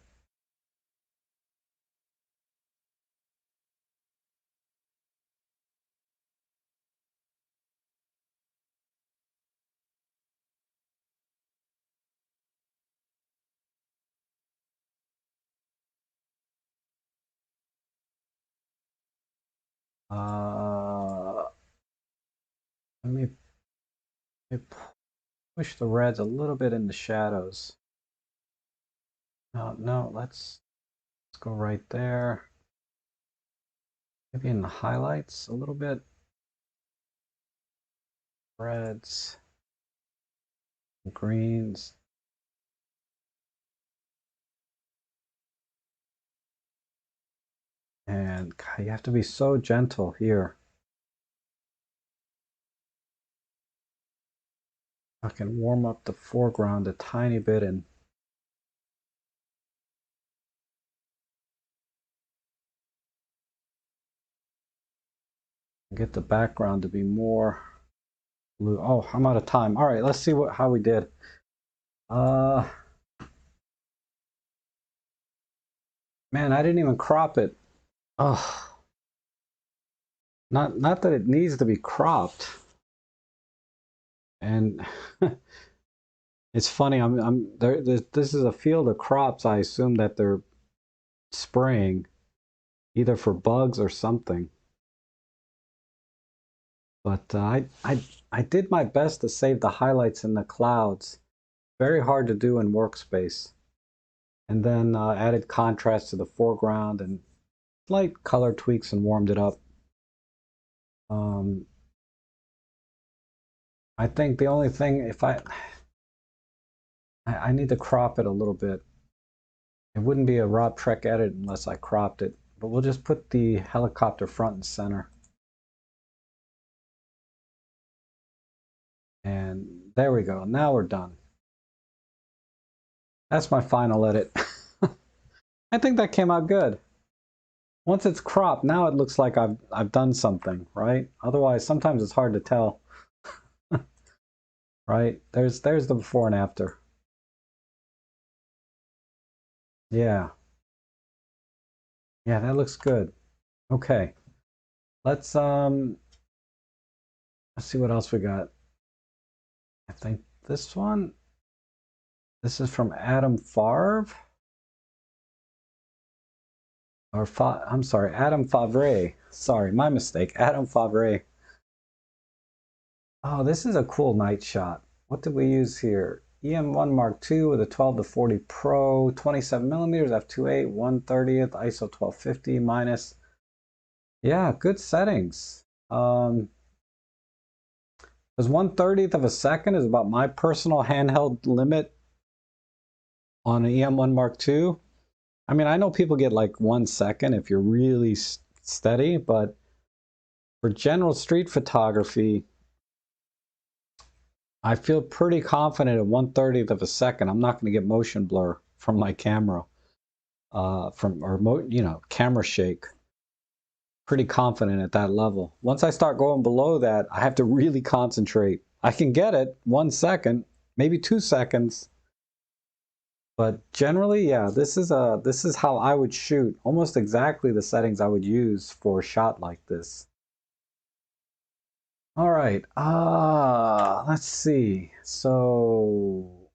Let me push the reds a little bit in the shadows. No, let's go right there. Maybe in the highlights a little bit. Reds, greens. And God, you have to be so gentle here. I can warm up the foreground a tiny bit and get the background to be more blue. Oh, I'm out of time. All right, let's see how we did. Man, I didn't even crop it. Oh, not that it needs to be cropped. And it's funny. I'm there. This is a field of crops. I assume that they're spraying either for bugs or something. But I did my best to save the highlights in the clouds. Very hard to do in workspace. And then added contrast to the foreground and slight color tweaks and warmed it up. I think the only thing, if I need to crop it a little bit. It wouldn't be a robtrek edit unless I cropped it. But we'll just put the helicopter front and center. And there we go. Now we're done. That's my final edit. I think that came out good. Once it's cropped, now it looks like I've done something, right? Otherwise, sometimes it's hard to tell, right? There's the before and after. Yeah. Yeah, that looks good. Okay. Let's see what else we got. I think this one, this is from Adam Favre. I'm sorry, Adam Favre. Sorry, my mistake. Adam Favre. Oh, this is a cool night shot. What did we use here? EM1 Mark II with a 12 to 40 Pro, 27 millimeters, f2.8, 1/30th, ISO 1250 minus. Yeah, good settings. Because 1/30th of a second is about my personal handheld limit on an EM1 Mark II. I mean, I know people get like 1 second if you're really steady, but for general street photography, I feel pretty confident at 1/30th of a second. I'm not going to get motion blur from my camera, camera shake. Pretty confident at that level. Once I start going below that, I have to really concentrate. I can get it 1 second, maybe 2 seconds, but generally, yeah, this is how I would shoot. Almost exactly the settings I would use for a shot like this. All right, let's see. So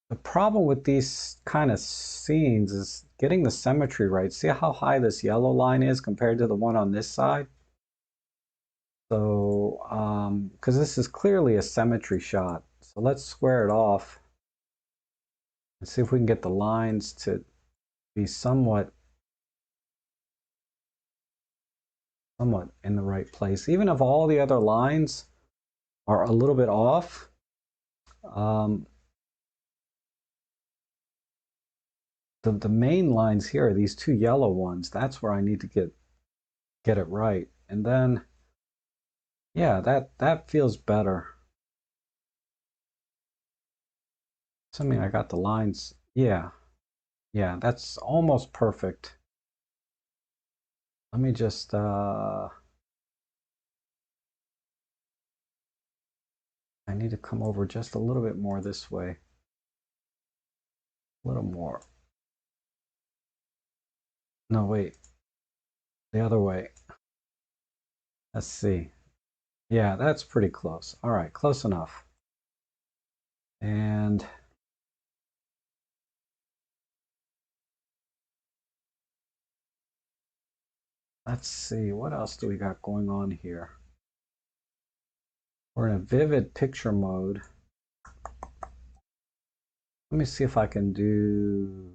the problem with these kind of scenes is getting the symmetry right. See how high this yellow line is compared to the one on this side? So, because this is clearly a symmetry shot. So let's square it off and see if we can get the lines to be somewhat in the right place. Even if all the other lines are a little bit off, um, the main lines here are these two yellow ones. That's where I need to get it right. And then, yeah, that feels better. Assuming I got the lines. Yeah, yeah, that's almost perfect. Let me just, I need to come over just a little bit more this way. A little more. No, wait. The other way. Let's see. Yeah, that's pretty close. All right, close enough. And let's see, what else do we got going on here? We're in a vivid picture mode. Let me see if I can do...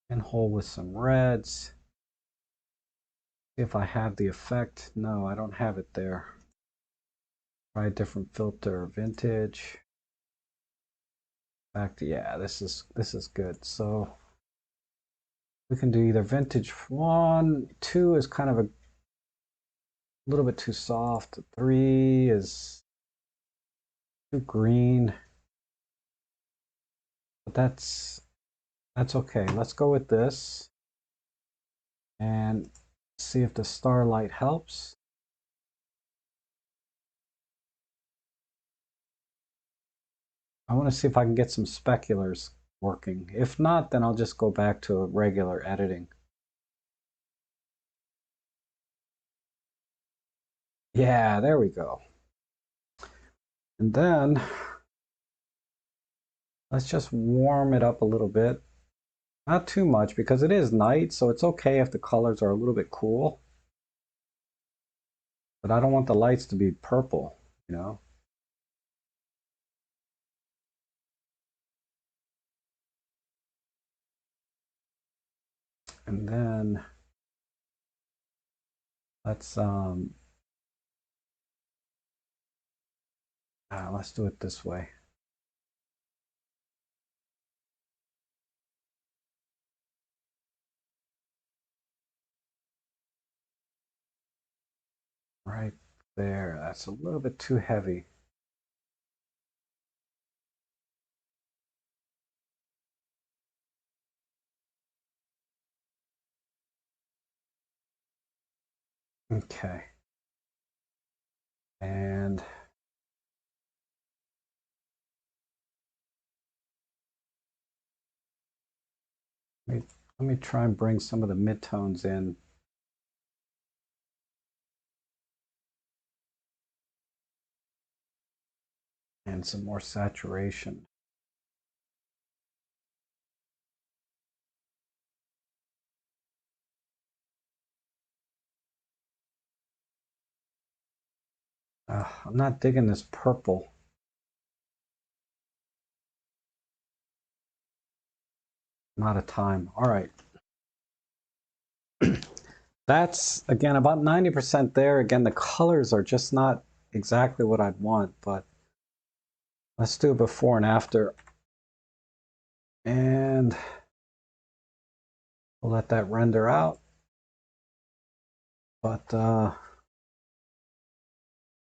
pinhole with some reds. See if I have the effect. No, I don't have it there. Try a different filter. Vintage. Back to, yeah, this is good. So we can do either vintage 1, 2 is kind of a little bit too soft. 3 is too green. But that's okay. Let's go with this and see if the starlight helps. I want to see if I can get some speculars working. If not, then I'll just go back to regular editing. Yeah, there we go. And then let's just warm it up a little bit. Not too much because it is night, so it's okay if the colors are a little bit cool. But I don't want the lights to be purple, you know? And then let's do it this way. Right there. That's a little bit too heavy. Okay. And let me try and bring some of the midtones in. And some more saturation. I'm not digging this purple. I'm out of time. All right. That's, again, about 90% there. Again, the colors are just not exactly what I'd want, but let's do a before and after. And we'll let that render out. But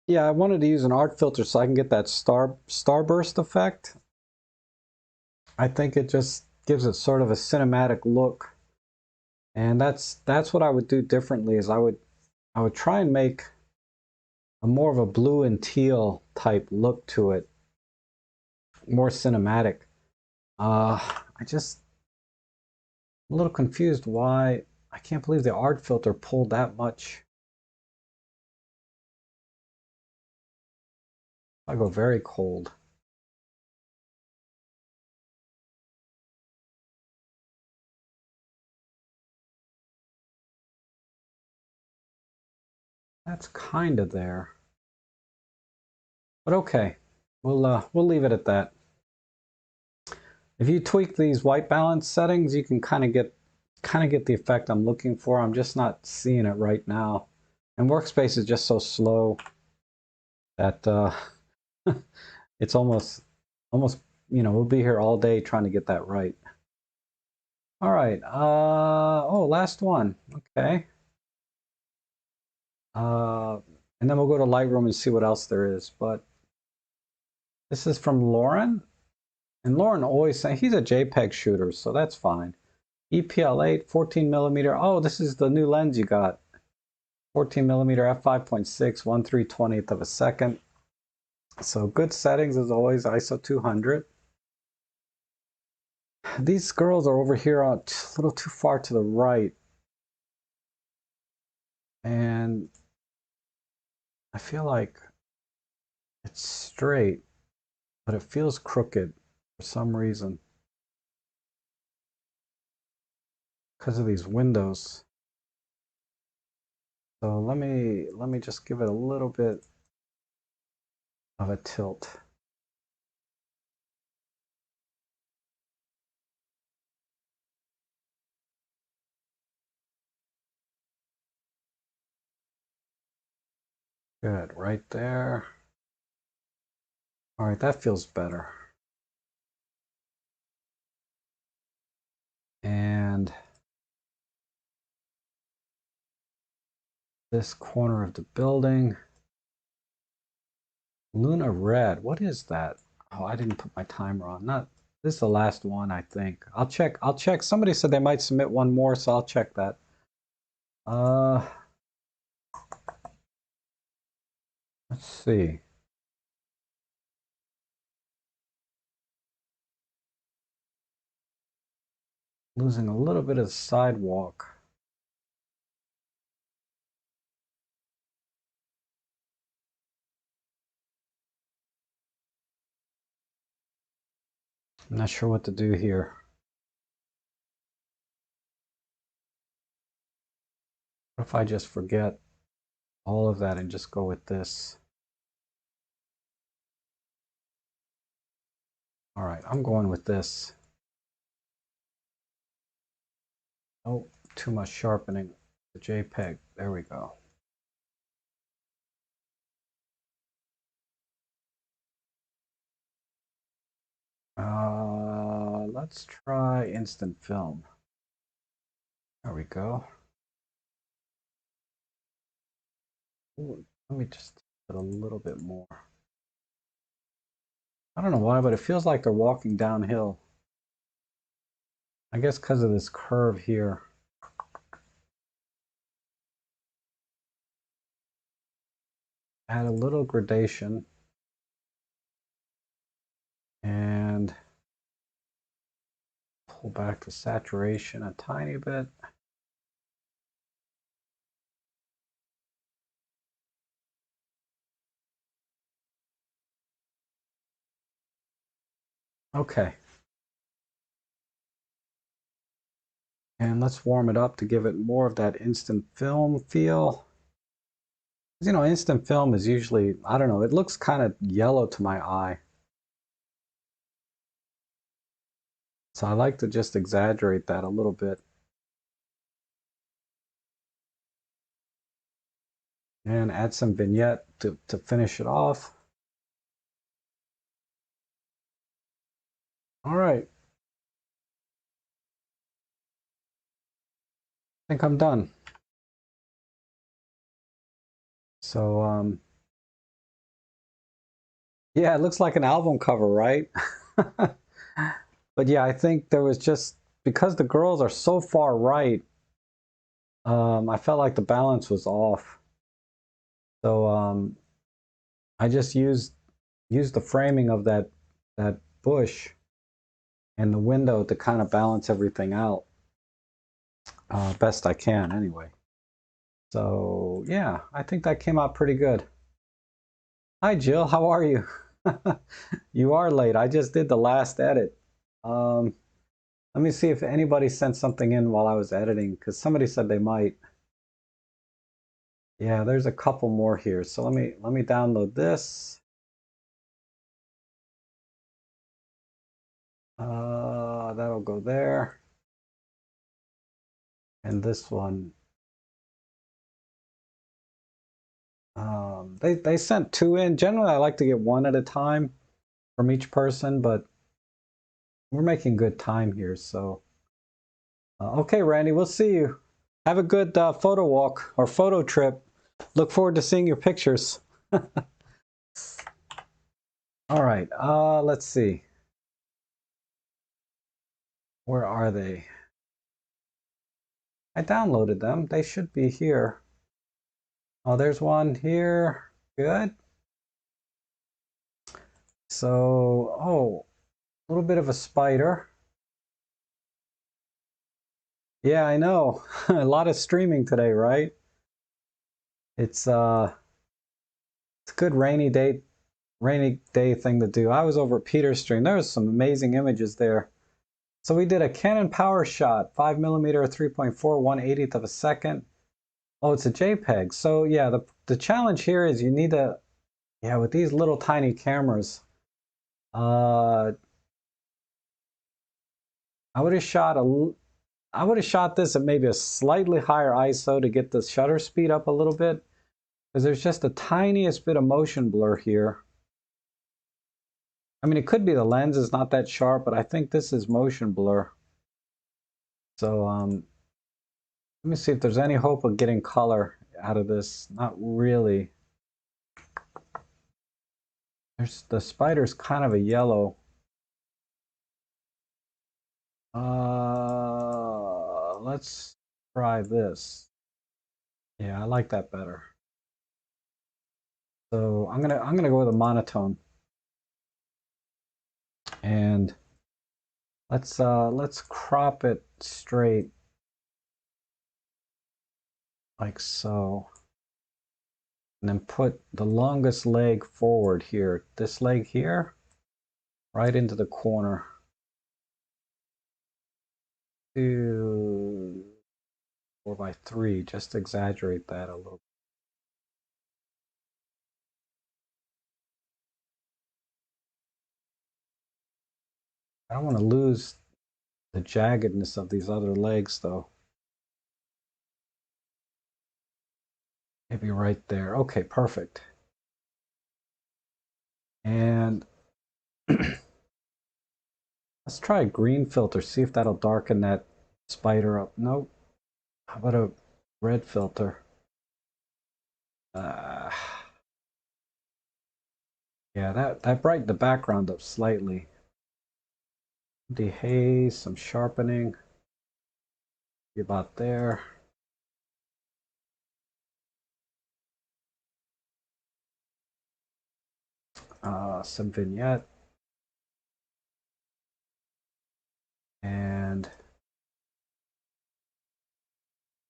yeah, I wanted to use an art filter so I can get that starburst effect. I think it just gives it sort of a cinematic look. And that's what I would do differently is I would try and make a more of a blue and teal type look to it, more cinematic. I just I'm a little confused why I can't believe the art filter pulled that much. I go very cold. That's kind of there, but okay, we'll leave it at that. If you tweak these white balance settings, you can kind of get the effect I'm looking for. I'm just not seeing it right now, and Workspace is just so slow that it's almost we'll be here all day trying to get that right. All right. Oh, last one. Okay. And then we'll go to Lightroom and see what else there is. But this is from Lauren. And Lauren always saying he's a JPEG shooter, so that's fine. EPL8, 14 millimeter. Oh, this is the new lens you got. 14 millimeter f5.6, 1/320th of a second. So good settings as always, ISO 200. These girls are over here a little too far to the right. And I feel like it's straight, but it feels crooked for some reason because of these windows. So let me just give it a little bit of a tilt. Good, right there. All right, that feels better. And this corner of the building. Luna Red, what is that? Oh, I didn't put my timer on. Not this is the last one, I think. I'll check. Somebody said they might submit one more, so I'll check that. Let's see. Losing a little bit of the sidewalk. I'm not sure what to do here. What if I just forget all of that and just go with this? All right, I'm going with this. Oh, too much sharpening. The JPEG. There we go. Let's try instant film. There we go. Ooh, Let me just put a little bit more. I don't know why, but it feels like they're walking downhill. I guess because of this curve here. Add a little gradation. And pull back the saturation a tiny bit. Okay. And let's warm it up to give it more of that instant film feel. You know, instant film is usually, I don't know, it looks kind of yellow to my eye. So I like to just exaggerate that a little bit. And add some vignette to finish it off. All right. I think I'm done. So, yeah, it looks like an album cover, right? But yeah, I think there was just, because the girls are so far right, I felt like the balance was off. So I just used the framing of that bush and the window to kind of balance everything out best I can anyway. So yeah, I think that came out pretty good. Hi Jill, how are you? You are late. I just did the last edit. Let me see if anybody sent something in while I was editing, because somebody said they might. Yeah, there's a couple more here. So let me download this. That'll go there. And this one. They sent two in. Generally, I like to get one at a time from each person, but we're making good time here. So, okay, Randy, we'll see you. Have a good photo walk or photo trip. Look forward to seeing your pictures. All right, let's see. Where are they? I downloaded them. They should be here. Oh, there's one here. Good. So, oh, a little bit of a spider. Yeah, I know. A lot of streaming today, right? It's a good rainy day thing to do. I was over at Peter's stream. There was some amazing images there. So we did a Canon power shot, 5mm 3.4, 1/80th of a second. Oh, it's a JPEG. So yeah, the challenge here is you need to, yeah, with these little tiny cameras, I would have shot this at maybe a slightly higher ISO to get the shutter speed up a little bit, because there's just the tiniest bit of motion blur here. I mean, it could be the lens is not that sharp, but I think this is motion blur. So let me see if there's any hope of getting color out of this. Not really. The spider's kind of a yellow. Let's try this. Yeah, I like that better. So I'm gonna go with a monotone. And let's crop it straight like so. And then put the longest leg forward here. This leg here, right into the corner. 4x3, just exaggerate that a little. I don't want to lose the jaggedness of these other legs though. Maybe right there. Okay, perfect. And let's try a green filter, see if that'll darken that spider up. Nope. How about a red filter? Yeah, that brightened the background up slightly. Dehaze, some sharpening. About there. Some vignette. And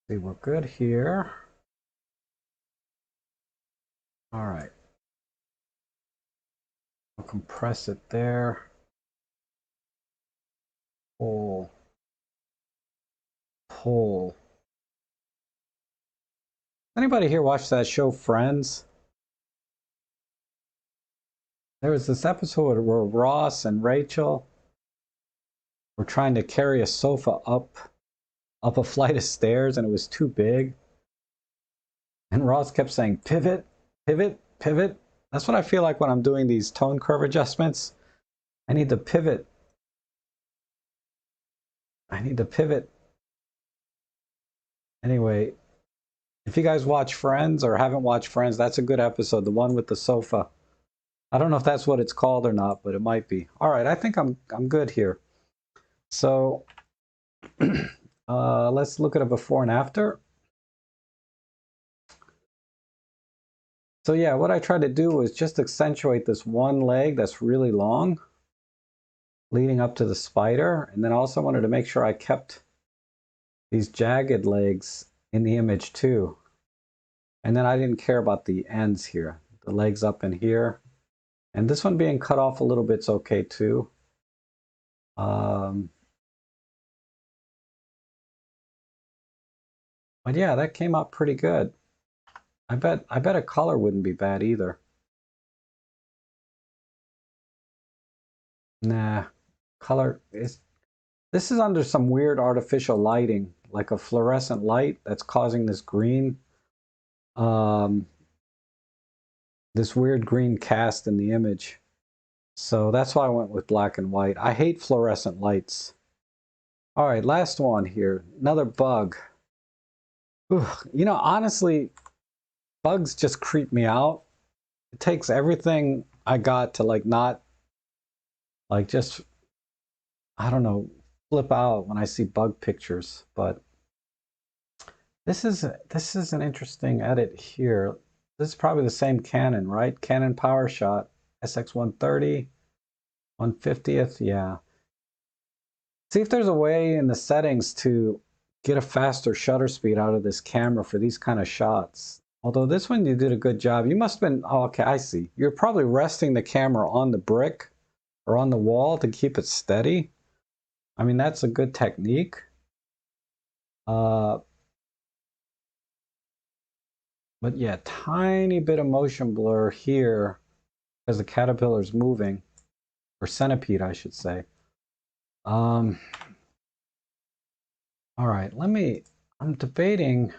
see, we're good here. All right. I'll compress it there. Pull. Pull. Anybody here watch that show Friends? There was this episode where Ross and Rachel were trying to carry a sofa up a flight of stairs and it was too big. And Ross kept saying, pivot, pivot, pivot. That's what I feel like when I'm doing these tone curve adjustments. I need to pivot. I need to pivot. Anyway, if you guys watch Friends or haven't watched Friends, that's a good episode, the one with the sofa. I don't know if that's what it's called or not, but it might be. All right, I think I'm good here. So let's look at a before and after. So yeah, what I tried to do was just accentuate this one leg that's really long leading up to the spider. And then I also wanted to make sure I kept these jagged legs in the image too. And then I didn't care about the ends here, the legs up in here. And this one being cut off a little bit's okay too. But yeah, that came out pretty good. I bet a color wouldn't be bad either. Nah, color is, this is under some weird artificial lighting, like a fluorescent light that's causing this green, um, this weird green cast in the image. So that's why I went with black and white. I hate fluorescent lights. All right, last one here. Another bug. Ugh, you know, honestly, bugs just creep me out. It takes everything I got to like not, like just, I don't know, flip out when I see bug pictures. But this is an interesting edit here. This is probably the same Canon, right? Canon PowerShot SX130, 150th, yeah. See if there's a way in the settings to get a faster shutter speed out of this camera for these kind of shots. Although this one you did a good job. You must have been, oh, okay, I see. You're probably resting the camera on the brick or on the wall to keep it steady. I mean, that's a good technique. But yeah, tiny bit of motion blur here because the caterpillar's moving, or centipede, I should say. All right, I'm debating.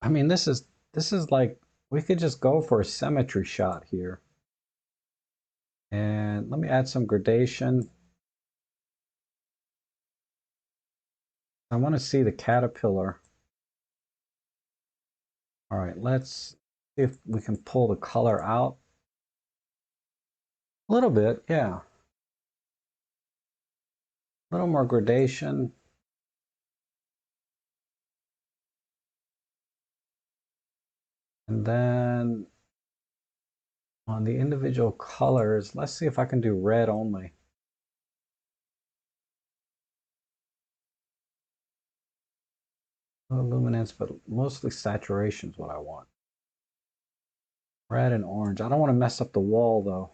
I mean, this is like, we could just go for a symmetry shot here. And let me add some gradation. I want to see the caterpillar. All right, let's see if we can pull the color out. A little bit, yeah. A little more gradation. And then on the individual colors, let's see if I can do red only. No luminance, but mostly saturation is what I want. Red and orange. I don't want to mess up the wall though.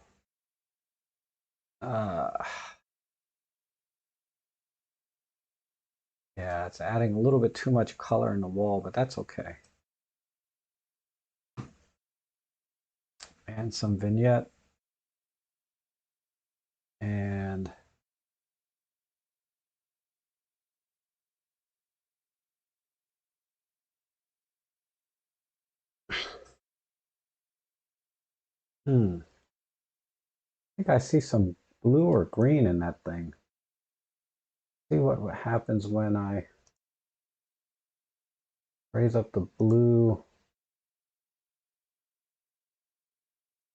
Yeah, it's adding a little bit too much color in the wall, but that's okay. And some vignette. And I think I see some blue or green in that thing. See what happens when I Raise up the blue.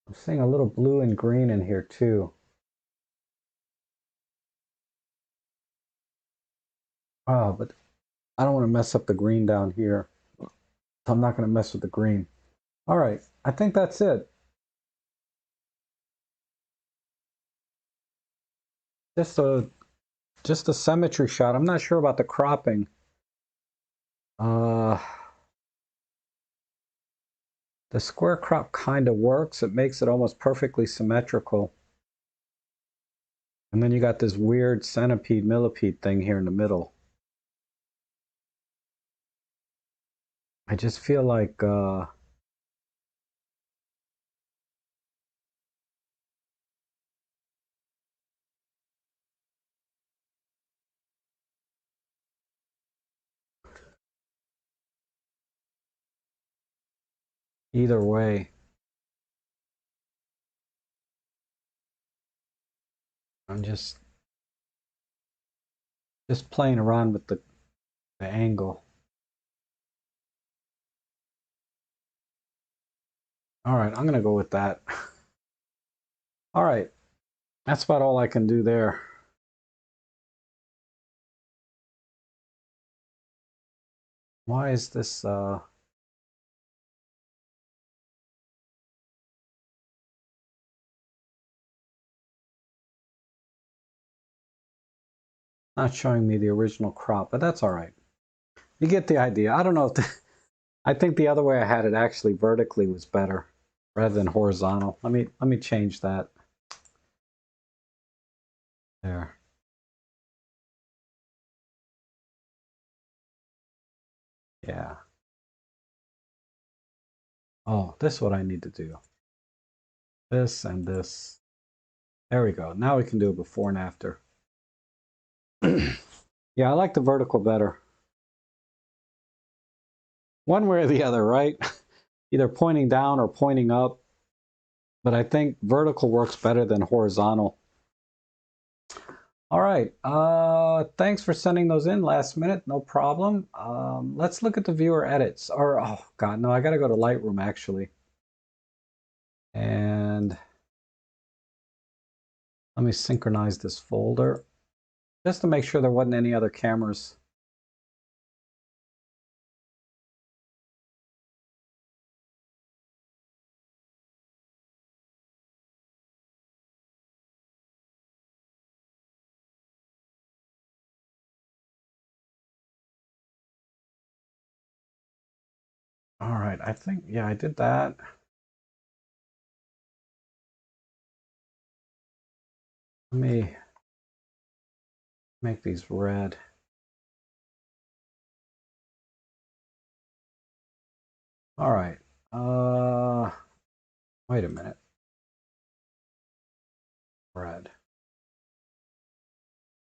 I'm seeing a little blue and green in here too. Oh, but I don't want to mess up the green down here. So I'm not going to mess with the green. All right, I think that's it. Just a just a symmetry shot. I'm not sure about the cropping. Uh, the square crop kind of works. It makes it almost perfectly symmetrical. And then you got this weird centipede millipede thing here in the middle. I just feel like either way, I'm just playing around with the angle. All right, I'm gonna go with that. All right, that's about all I can do there. Why is this not showing me the original crop? But that's all right. You get the idea. I don't know if I think the other way I had it actually vertically was better rather than horizontal. Let me change that. There. Yeah. Oh, this is what I need to do. This and this. There we go. Now we can do it before and after. Yeah, I like the vertical better. One way or the other, right? Either pointing down or pointing up. But I think vertical works better than horizontal. All right. Thanks for sending those in last minute. No problem. Let's look at the viewer edits. Or, oh, God, no, I got to go to Lightroom, actually. And let me synchronize this folder just to make sure there wasn't any other cameras. All right, I think, yeah, I did that. Let me make these red. All right. Wait a minute. Red.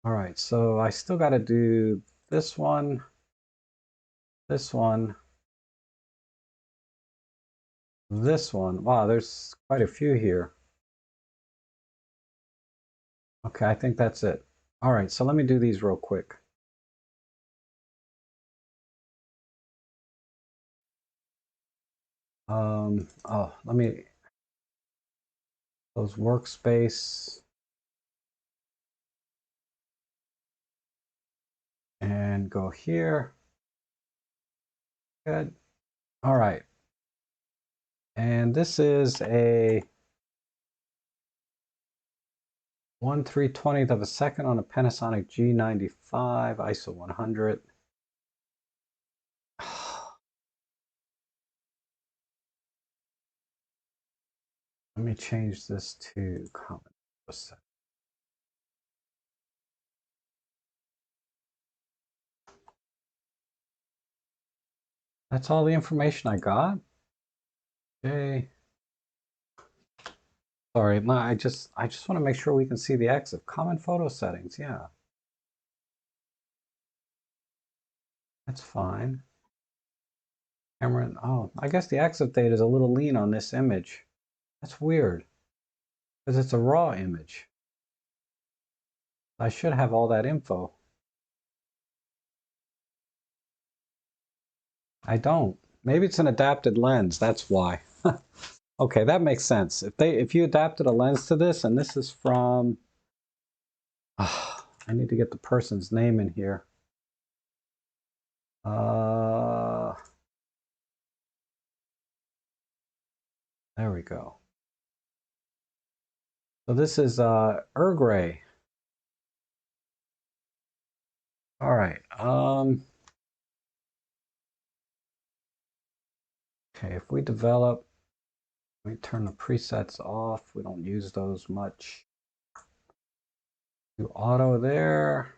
All right, so I still got to do this one, this one, this one. Wow, there's quite a few here. Okay, I think that's it. All right, so let me do these real quick. Let me close workspace and go here. Good. All right. And this is a 1/320th of a second on a Panasonic G95 ISO 100. Let me change this to common. That's all the information I got. Okay. Sorry, I just want to make sure we can see the exit. Common photo settings, yeah. That's fine. Camera, oh, I guess the exit date is a little lean on this image. That's weird, because it's a raw image. I should have all that info. I don't. Maybe it's an adapted lens. That's why. Okay, that makes sense. If you adapted a lens to this, and this is from, I need to get the person's name in here. There we go. So this is Ergray. All right. Okay, if we develop, let me turn the presets off. We don't use those much. Do auto there.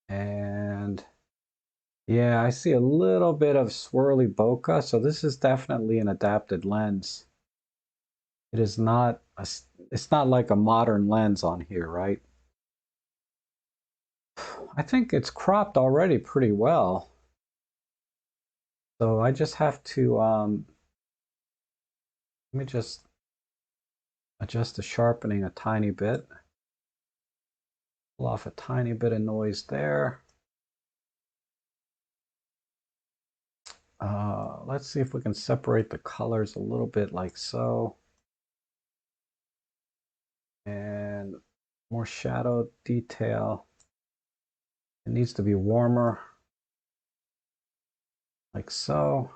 And yeah, I see a little bit of swirly bokeh. So this is definitely an adapted lens. It is not it's not like a modern lens on here, right? I think it's cropped already pretty well. So I just have to, let me just adjust the sharpening a tiny bit. Pull off a tiny bit of noise there. Let's see if we can separate the colors a little bit like so. And more shadow detail. It needs to be warmer, like so.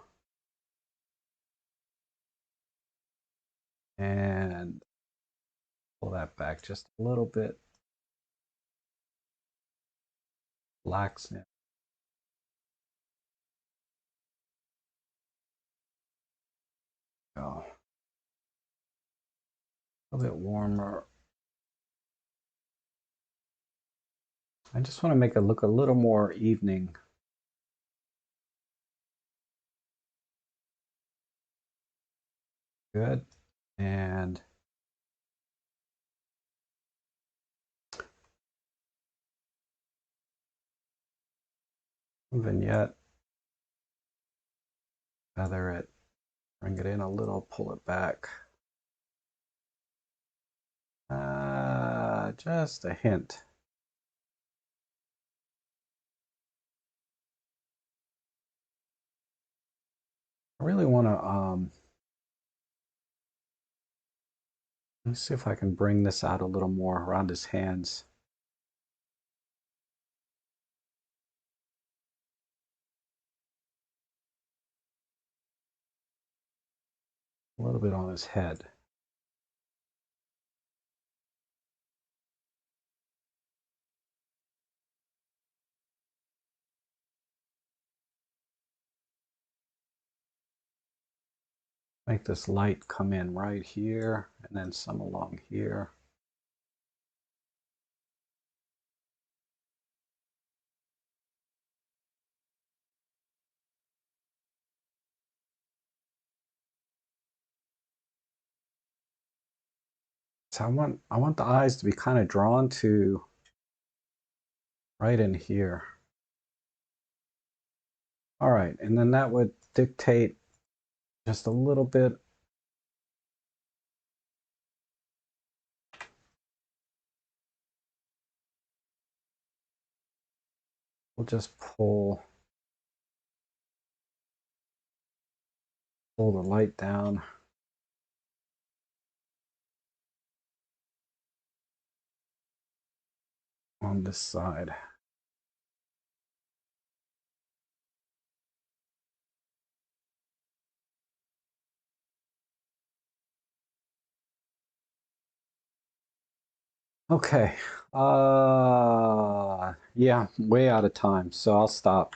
And pull that back just a little bit. Relax it. Go. A little bit warmer. I just want to make it look a little more evening. Good. And vignette. Feather it. Bring it in a little. Pull it back. Just a hint. I really want to, let me see if I can bring this out a little more around his hands. A little bit on his head. Make this light come in right here and then some along here. So I want the eyes to be kind of drawn to right in here. All right, and then that would dictate just a little bit. We'll just pull the light down. On this side. Okay. Yeah, way out of time, so I'll stop.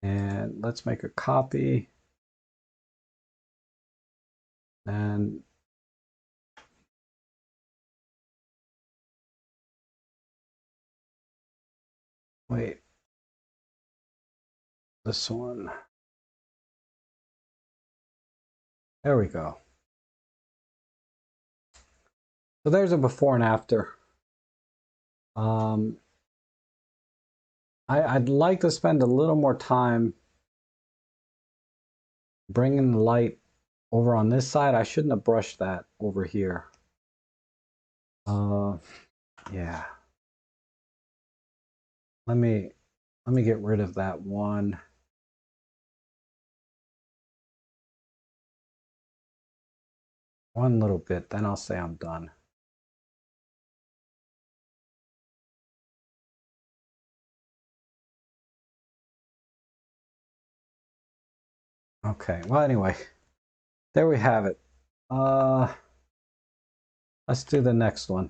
And let's make a copy. And wait, this one. There we go. So there's a before and after. I'd like to spend a little more time bringing the light over on this side. I shouldn't have brushed that over here. Yeah. Let me get rid of that one little bit, then I'll say I'm done. Okay, well anyway, there we have it. Let's do the next one.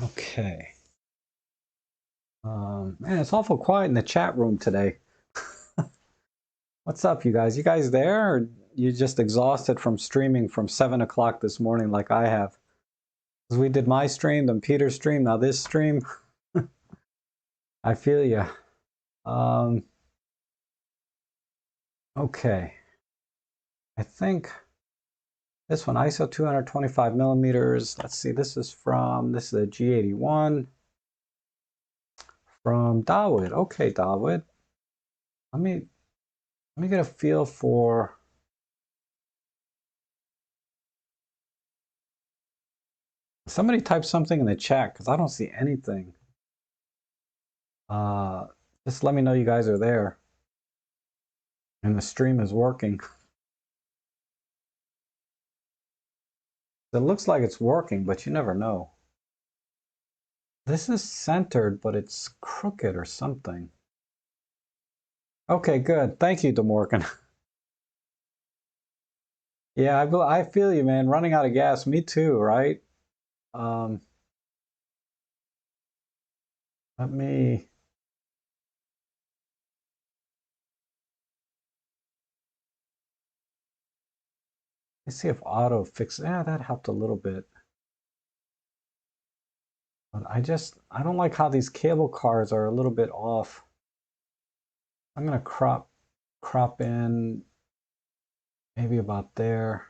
Okay. Man, it's awful quiet in the chat room today. What's up, you guys? You guys there, or you just exhausted from streaming from 7 o'clock this morning like I have? Because we did my stream, then Peter's stream, now this stream. I feel you. Okay. I think this one, ISO 225 millimeters. Let's see, this is a G81 from Dawood. Okay, Dawood. Let me get a feel for. Somebody type something in the chat because I don't see anything. Just let me know you guys are there and the stream is working. It looks like it's working, but you never know. This is centered, but it's crooked or something. Okay, good. Thank you, DeMorgan. Yeah, I feel you, man. Running out of gas. Me too, right? Um, let me see if auto fix. Yeah, that helped a little bit. But I don't like how these cable cars are a little bit off. I'm gonna crop in maybe about there.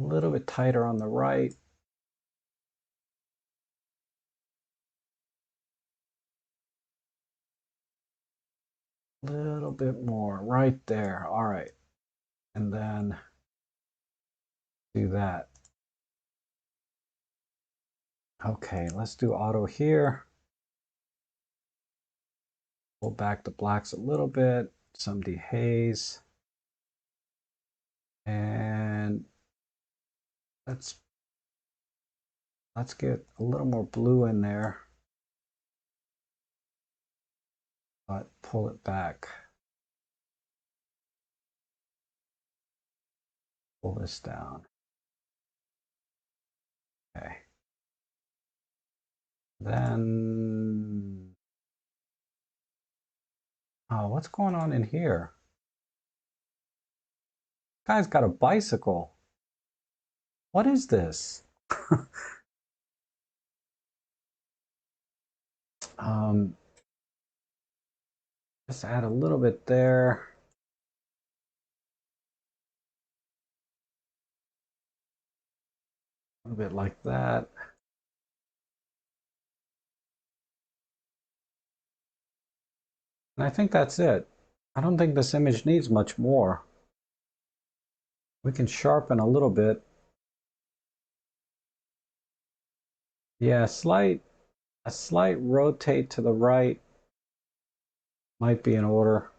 A little bit tighter on the right. A little bit more right there. All right. And then do that. Okay, let's do auto here. Pull back the blacks a little bit, some dehaze. And let's get a little more blue in there. But pull it back. Pull this down. Okay. Then, oh, what's going on in here? Guy's got a bicycle. What is this? um, just add a little bit there. A little bit like that. And I think that's it. I don't think this image needs much more. We can sharpen a little bit. Yeah, a slight rotate to the right might be in order.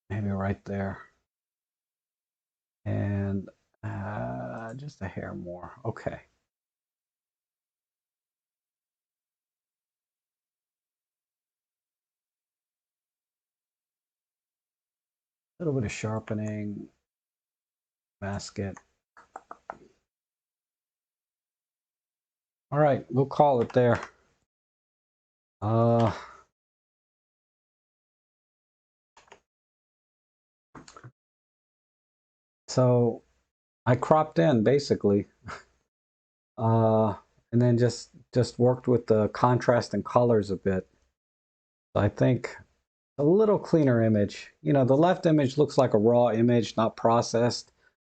Maybe right there. And just a hair more. Okay. A little bit of sharpening. Mask it. All right, we'll call it there. So I cropped in basically, and then just worked with the contrast and colors a bit. So I think a little cleaner image. You know, the left image looks like a raw image, not processed.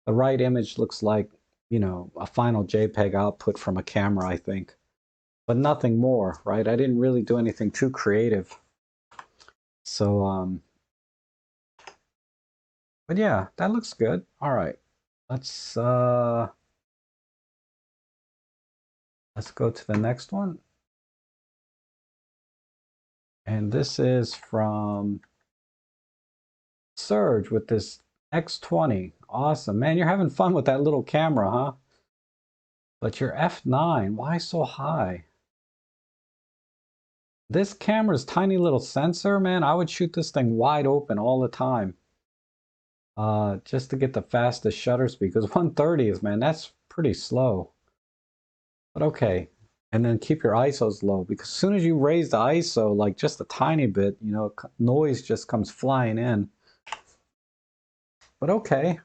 The right image looks like, you know, a final JPEG output from a camera, I think. But nothing more, right? I didn't really do anything too creative. So, but yeah, that looks good. All right. Let's let's go to the next one. And this is from Surge with this X20. Awesome. Man, you're having fun with that little camera, huh? But your F9, why so high? This camera's tiny little sensor, man, I would shoot this thing wide open all the time. Just to get the fastest shutter speed, because 130 is, man, that's pretty slow. But okay. And then keep your ISOs low, because as soon as you raise the ISO, like just a tiny bit, you know, noise just comes flying in. But okay,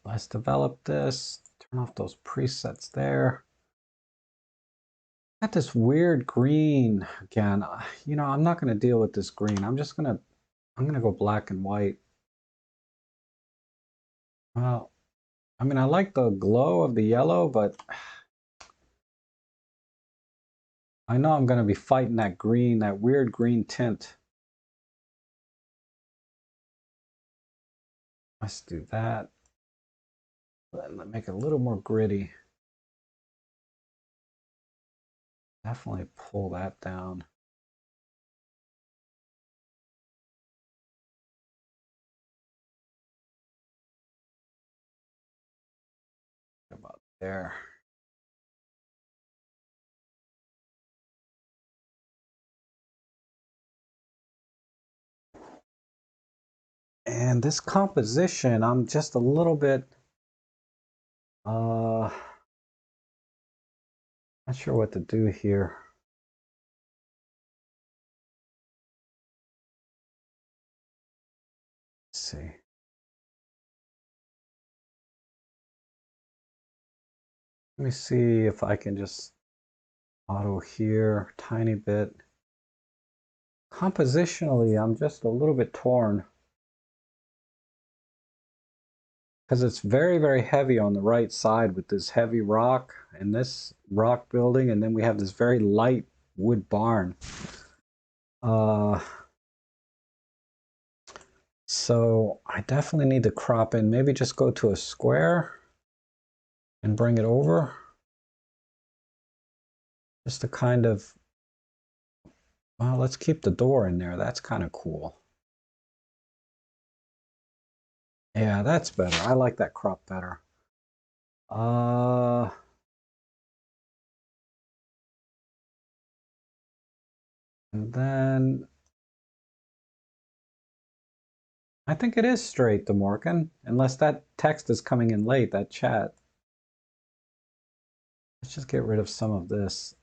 let's develop this. Turn off those presets there. Got this weird green again. You know, I'm not going to deal with this green. I'm going to go black and white. Well, I mean, I like the glow of the yellow, but I know I'm going to be fighting that green, that weird green tint. Let's do that. Let's make it a little more gritty. Definitely pull that down. About there. And this composition, I'm just a little bit, not sure what to do here. Let's see. Let me see if I can just auto here, tiny bit. Compositionally, I'm just a little bit torn because it's very, very heavy on the right side with this heavy rock and this rock building, and then we have this very light wood barn. So I definitely need to crop in, maybe just go to a square and bring it over. Just to kind of, well, let's keep the door in there. That's kind of cool. Yeah, that's better. I like that crop better. And then I think it is straight, DeMorgan, unless that text is coming in late, that chat. Let's just get rid of some of this.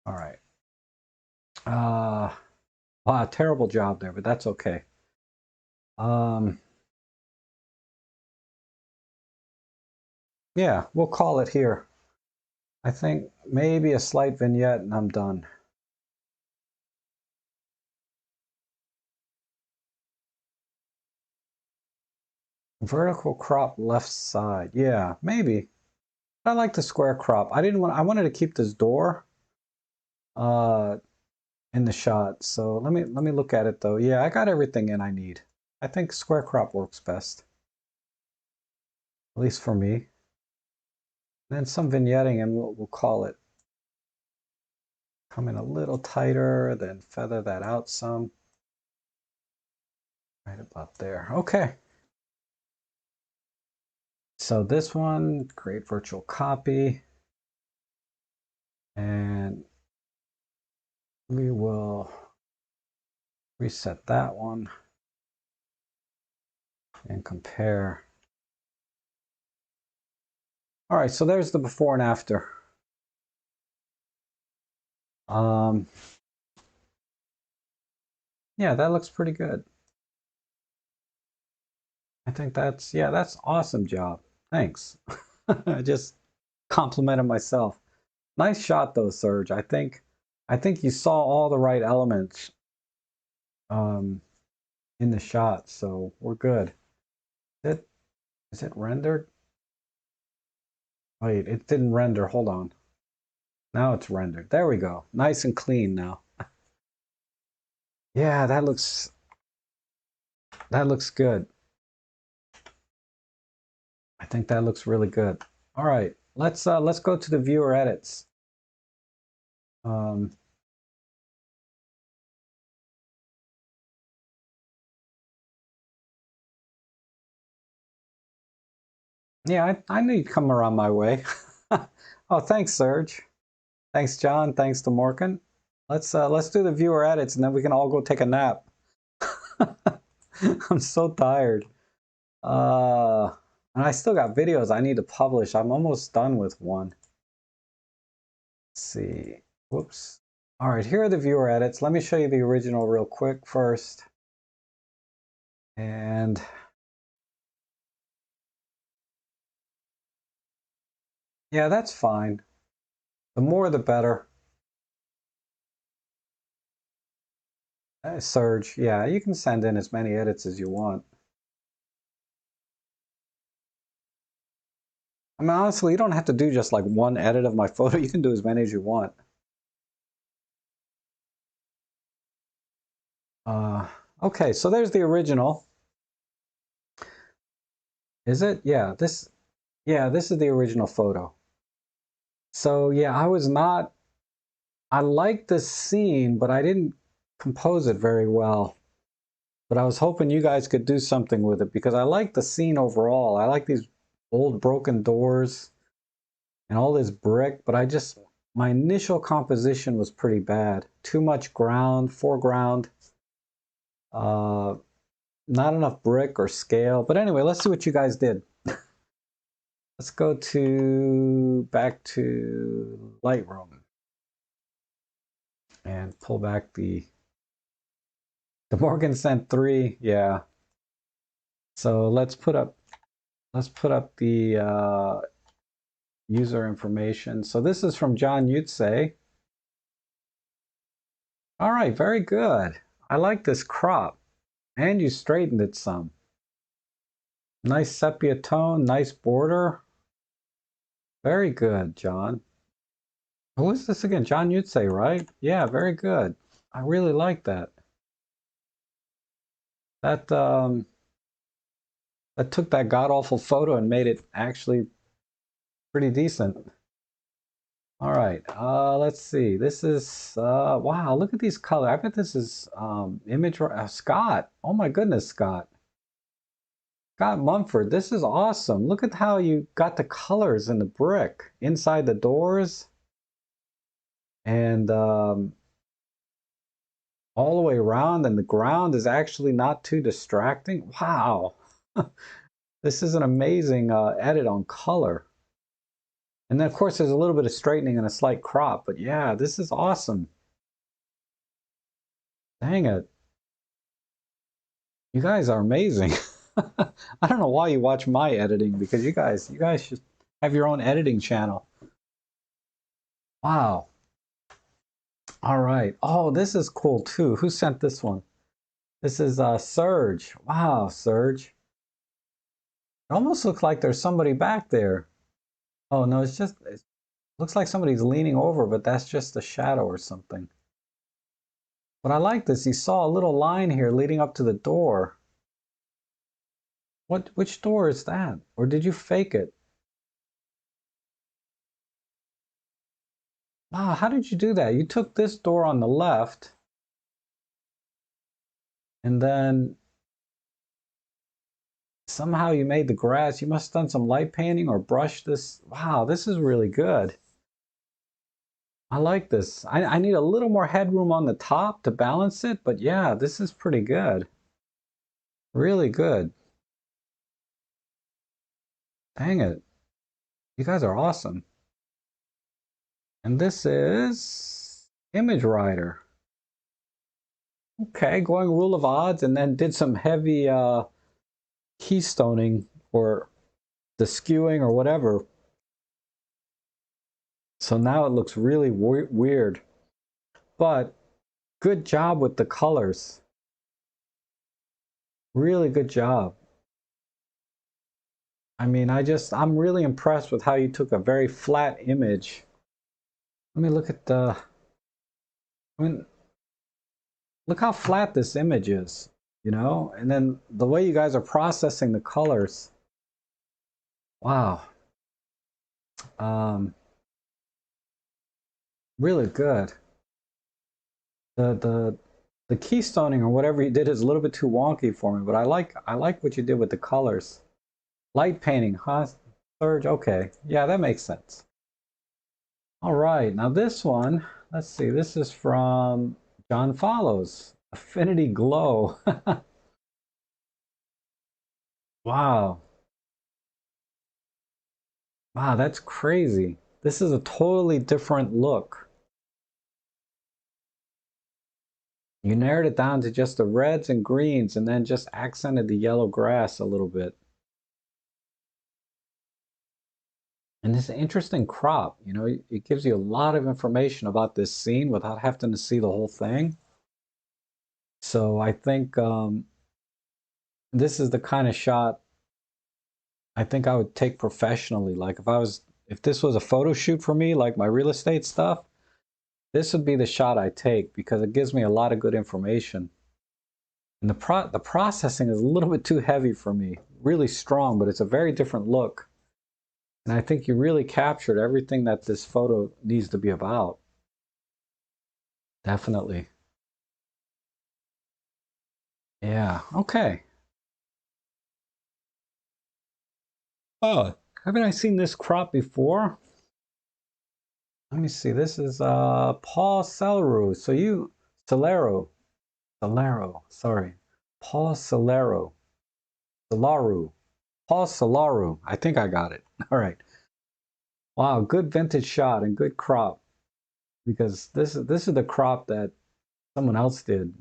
All right. Wow, terrible job there, but that's okay. Yeah, we'll call it here. I think maybe a slight vignette and I'm done. Vertical crop left side. Yeah, maybe. I like the square crop. I wanted to keep this door uh in the shot. So let me look at it though. Yeah, I got everything in I need. I think square crop works best. At least for me. And then some vignetting and we'll call it. Come in a little tighter, then feather that out some. Right about there. Okay. So this one, create virtual copy. And we will reset that one and compare. All right, so there's the before and after. Yeah, that looks pretty good. I think that's, yeah, that's awesome job. Thanks. I just complimented myself. Nice shot though, Serge. I think you saw all the right elements um, in the shot, so we're good. Is it rendered? Wait, it didn't render. Hold on. Now it's rendered. There we go. Nice and clean now. Yeah, that looks good. I think that looks really good. All right, let's go to the viewer edits. Um, yeah, I knew you'd come around my way. Oh, thanks, Serge. Thanks, John. Thanks to Morgan. Let's do the viewer edits and then we can all go take a nap. I'm so tired. Uh, and I still got videos I need to publish. I'm almost done with one. Let's see. Whoops. All right, here are the viewer edits. Let me show you the original real quick first. And yeah, that's fine. The more the better. Serge, yeah, you can send in as many edits as you want. I mean, honestly, you don't have to do just like one edit of my photo. You can do as many as you want. Uh, okay, so there's the original. Is it? Yeah, this is the original photo. So yeah, I liked this scene, but I didn't compose it very well. But I was hoping you guys could do something with it because I like the scene overall. I like these old broken doors and all this brick, but my initial composition was pretty bad. Too much ground, foreground, uh, not enough brick or scale. But anyway, let's see what you guys did. Let's go back to Lightroom and pull back the Morgan sent 3. Yeah. So let's put up the user information. So this is from John Yutze. All right, very good. I like this crop. And you straightened it some. Nice sepia tone, nice border. Very good, John. Who is this again? John Yutze, right? Yeah, very good. I really like that. That that took that god-awful photo and made it actually pretty decent. All right, let's see. This is, wow, look at these colors. I bet this is image, Scott. Oh my goodness, Scott. Scott Mumford, this is awesome. Look at how you got the colors in the brick inside the doors and all the way around, and the ground is actually not too distracting. Wow. This is an amazing edit on color. And then, of course, there's a little bit of straightening and a slight crop, but yeah, this is awesome. Dang it. You guys are amazing. I don't know why you watch my editing because you guys should have your own editing channel. Wow. All right. Oh, this is cool too. Who sent this one? This is Serge. Wow, Serge. It almost looks like there's somebody back there. Oh no, it looks like somebody's leaning over, but that's just a shadow or something. But I like this. You saw a little line here leading up to the door. Which door is that? Or did you fake it? Wow, how did you do that? You took this door on the left and then somehow you made the grass. You must have done some light painting or brushed this. Wow, this is really good. I like this. I need a little more headroom on the top to balance it, but yeah, this is pretty good. Really good. Dang it. You guys are awesome. And this is Image Writer. Okay, going rule of odds, and then did some heavy keystoning or the skewing or whatever. So now it looks really weird, but good job with the colors. Really good job. I mean, I'm really impressed with how you took a very flat image. Let me look at I mean, look how flat this image is, you know? And then the way you guys are processing the colors. Wow. Um, really good. The the the keystoning or whatever you did is a little bit too wonky for me, but I like what you did with the colors. Light painting, huh? Surge, okay. Yeah, that makes sense. All right, now this one, let's see, this is from John Follows, Affinity Glow. Wow. Wow, that's crazy. This is a totally different look. You narrowed it down to just the reds and greens and then just accented the yellow grass a little bit. And this interesting crop, you know, it gives you a lot of information about this scene without having to see the whole thing. So I think this is the kind of shot I think I would take professionally. Like if this was a photo shoot for me, like my real estate stuff, this would be the shot I take because it gives me a lot of good information. And the processing is a little bit too heavy for me. Really strong, but it's a very different look. And I think you really captured everything that this photo needs to be about. Definitely. Yeah. Okay. Oh, haven't I seen this crop before? Let me see. This is Paul Celeru. Celero. Celero. Sorry. Paul Celero. Celaru. Paul Celaru. I think I got it. All right. Wow, good vintage shot and good crop because this is the crop that someone else did.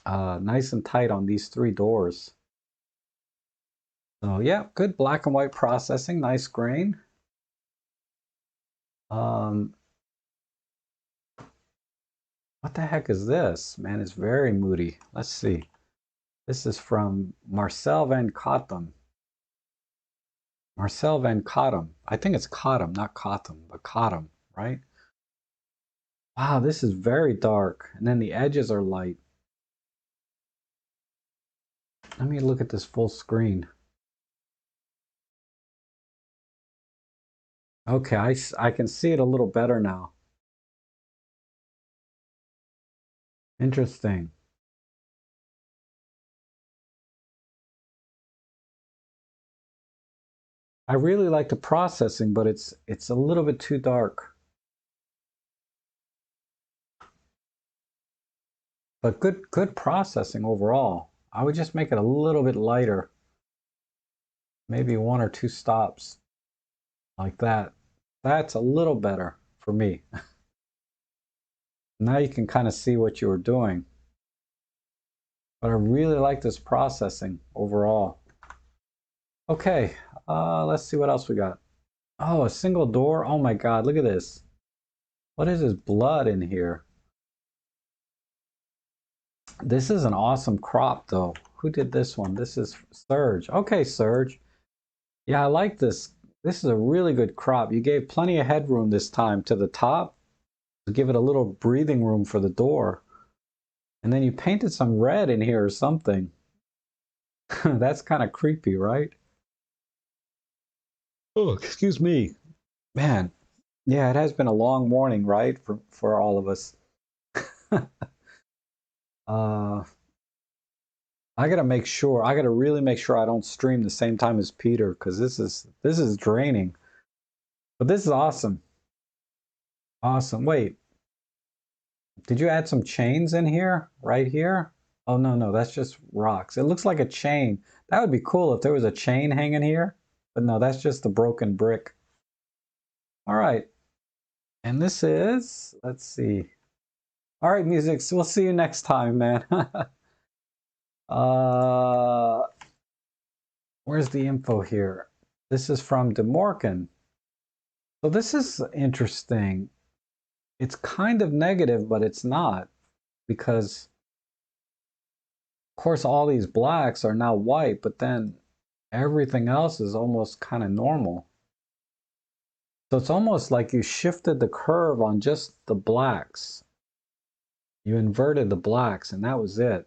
Nice and tight on these three doors. So yeah, good black and white processing, nice grain. Um, what the heck is this? Man, it's very moody. Let's see. This is from Marcel van Cottem. Marcel van Cottem. I think it's Cottem, not Cottem, but Cottem, right? Wow, this is very dark. And then the edges are light. Let me look at this full screen. Okay, I can see it a little better now. Interesting. I really like the processing, but it's a little bit too dark. But good processing overall. I would just make it a little bit lighter. Maybe one or two stops like that. That's a little better for me. Now you can kind of see what you were doing. But I really like this processing overall. Okay, let's see what else we got. Oh, a single door. Oh my God, look at this. What is this blood in here? This is an awesome crop though. Who did this one? This is Serge. Okay, Serge. Yeah, I like this. This is a really good crop. You gave plenty of headroom this time to the top to give it a little breathing room for the door. And then you painted some red in here or something. That's kind of creepy, right? Oh, excuse me. Man, yeah, it has been a long morning, right? For all of us. uh, I gotta really make sure I don't stream the same time as Peter because this is draining. But this is awesome. Awesome. Wait, did you add some chains in here? Right here? Oh no, no, that's just rocks. It looks like a chain. That would be cool if there was a chain hanging here. But no, that's just the broken brick. All right. And this is, let's see. All right, music. So we'll see you next time, man. uh, where's the info here? This is from DeMorkin. So this is interesting. It's kind of negative, but it's not, because of course all these blacks are now white, but then everything else is almost kind of normal. So it's almost like you shifted the curve on just the blacks. You inverted the blacks, and that was it.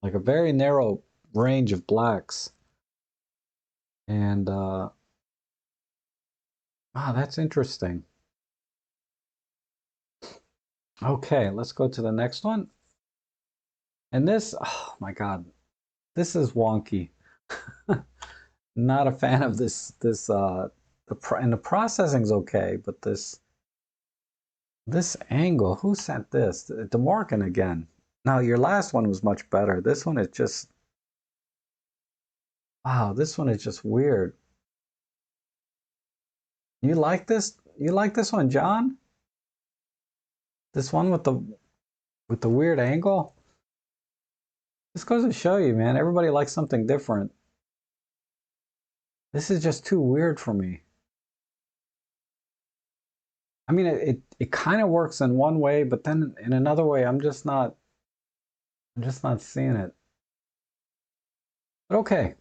Like a very narrow range of blacks. And wow, that's interesting. Okay, let's go to the next one. And this, oh my God, this is wonky. Not a fan of this and the processing's okay, but this angle, who sent this? DeMorgan again. Now your last one was much better. This one is just, wow, this one is just weird. You like this? You like this one, John? This one with the weird angle? This goes to show you, man, everybody likes something different. This is just too weird for me. I mean, it kind of works in one way, but then in another way, I'm just not seeing it. But okay,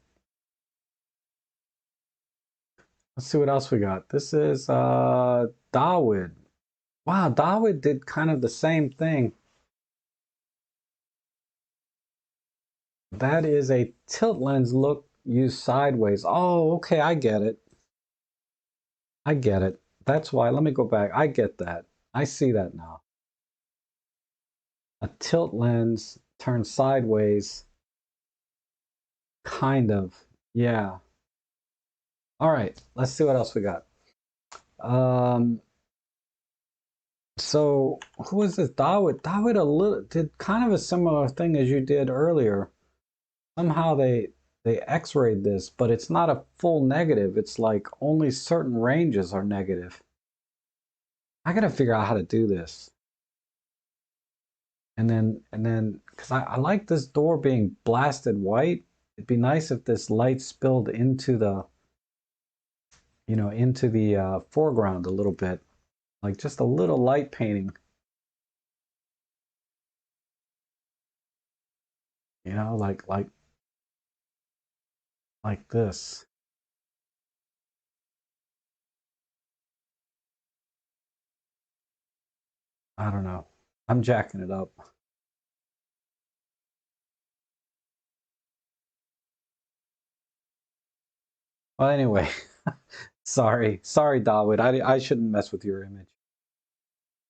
let's see what else we got. This is Dawood. Wow, Dawood did kind of the same thing. That is a tilt lens look used sideways. Oh, okay, I get it. I get it. That's why. Let me go back. I get that. I see that now. A tilt lens turned sideways. Kind of. Yeah. All right. Let's see what else we got. Um, so who was this? Dawood. Dawood did kind of a similar thing as you did earlier. Somehow they x-rayed this, but it's not a full negative. It's like only certain ranges are negative. I gotta figure out how to do this. And then because I like this door being blasted white. It'd be nice if this light spilled into the, into the foreground a little bit, like just a little light painting, like this. I don't know. I'm jacking it up. Well, anyway, sorry, Dawood. I shouldn't mess with your image,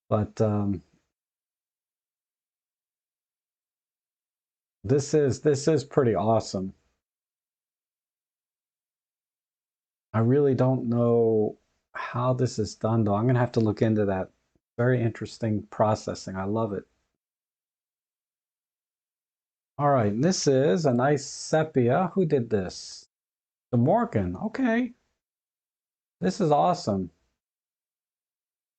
but this is pretty awesome. I really don't know how this is done, though. I'm gonna have to look into that. Very interesting processing. I love it. All right, this is a nice sepia. Who did this? The Morgan. Okay, this is awesome.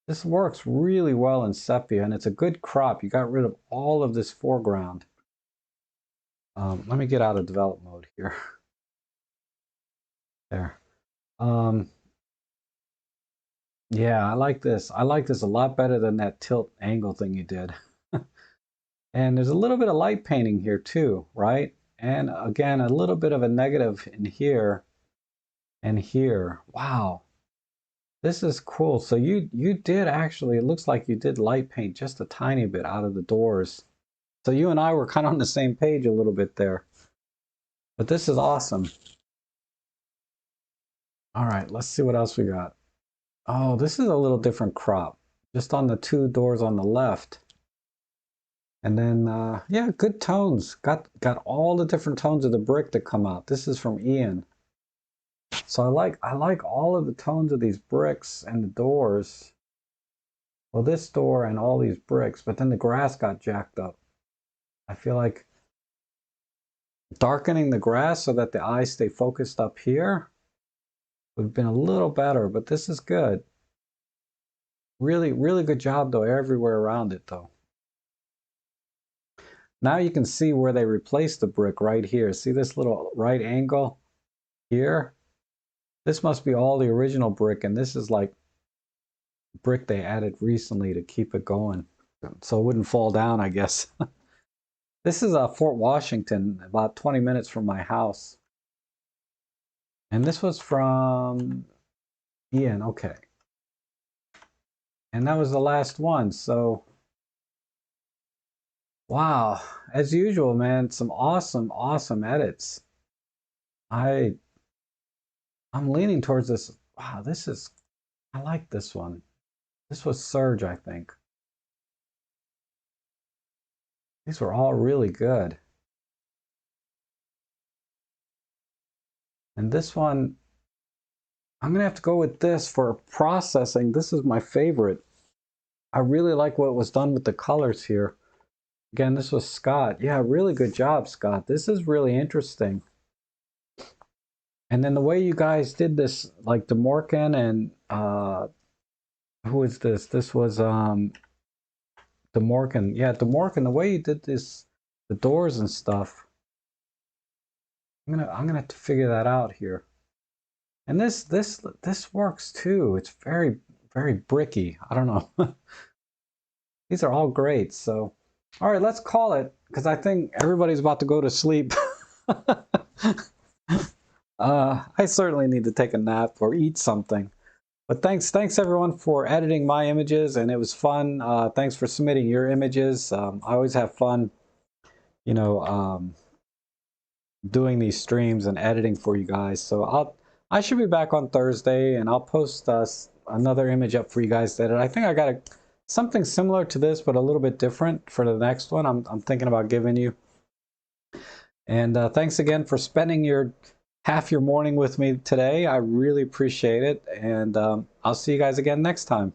This works really well in sepia, and it's a good crop. You got rid of all of this foreground. Let me get out of develop mode here. There. Um, yeah, I like this. I like this a lot better than that tilt angle thing you did. And there's a little bit of light painting here too, right? And again, a little bit of a negative in here and here. Wow, this is cool. So you did actually, it looks like you did light paint just a tiny bit out of the doors. So you and I were kind of on the same page a little bit there. But this is awesome. All right, let's see what else we got. Oh, this is a little different crop. Just on the two doors on the left. And then, yeah, good tones. Got all the different tones of the brick that come out. This is from Ian. So I like all of the tones of these bricks and the doors. Well, this door and all these bricks, but then the grass got jacked up. I feel like darkening the grass so that the eyes stay focused up here would have been a little better, but this is good. Really, really good job though, everywhere around it though. Now you can see where they replaced the brick right here. See this little right angle here? This must be all the original brick, and this is like brick they added recently to keep it going, so it wouldn't fall down, I guess. This is Fort Washington, about 20 minutes from my house. And this was from Ian, okay. And that was the last one, so wow, as usual, man, some awesome edits. I'm leaning towards this. Wow, I like this one. This was Surge, I think. These were all really good. And this one, I'm gonna have to go with this for processing. This is my favorite. I really like what was done with the colors here. Again, this was Scott. Yeah, really good job, Scott. This is really interesting. And then the way you guys did this, like DeMorcan and who is this? This was DeMorcan. Yeah, DeMorcan. The way you did this, the doors and stuff. I'm gonna have to figure that out here. And this works too. It's very bricky. I don't know. These are all great. So, all right, let's call it because I think everybody's about to go to sleep. I certainly need to take a nap or eat something. But thanks everyone for editing my images, and it was fun. Thanks for submitting your images. I always have fun, you know, doing these streams and editing for you guys. So I should be back on Thursday, and I'll post another image up for you guys to edit. I think I got something similar to this, but a little bit different for the next one. I'm thinking about giving you. And thanks again for spending half your morning with me today. I really appreciate it, and I'll see you guys again next time.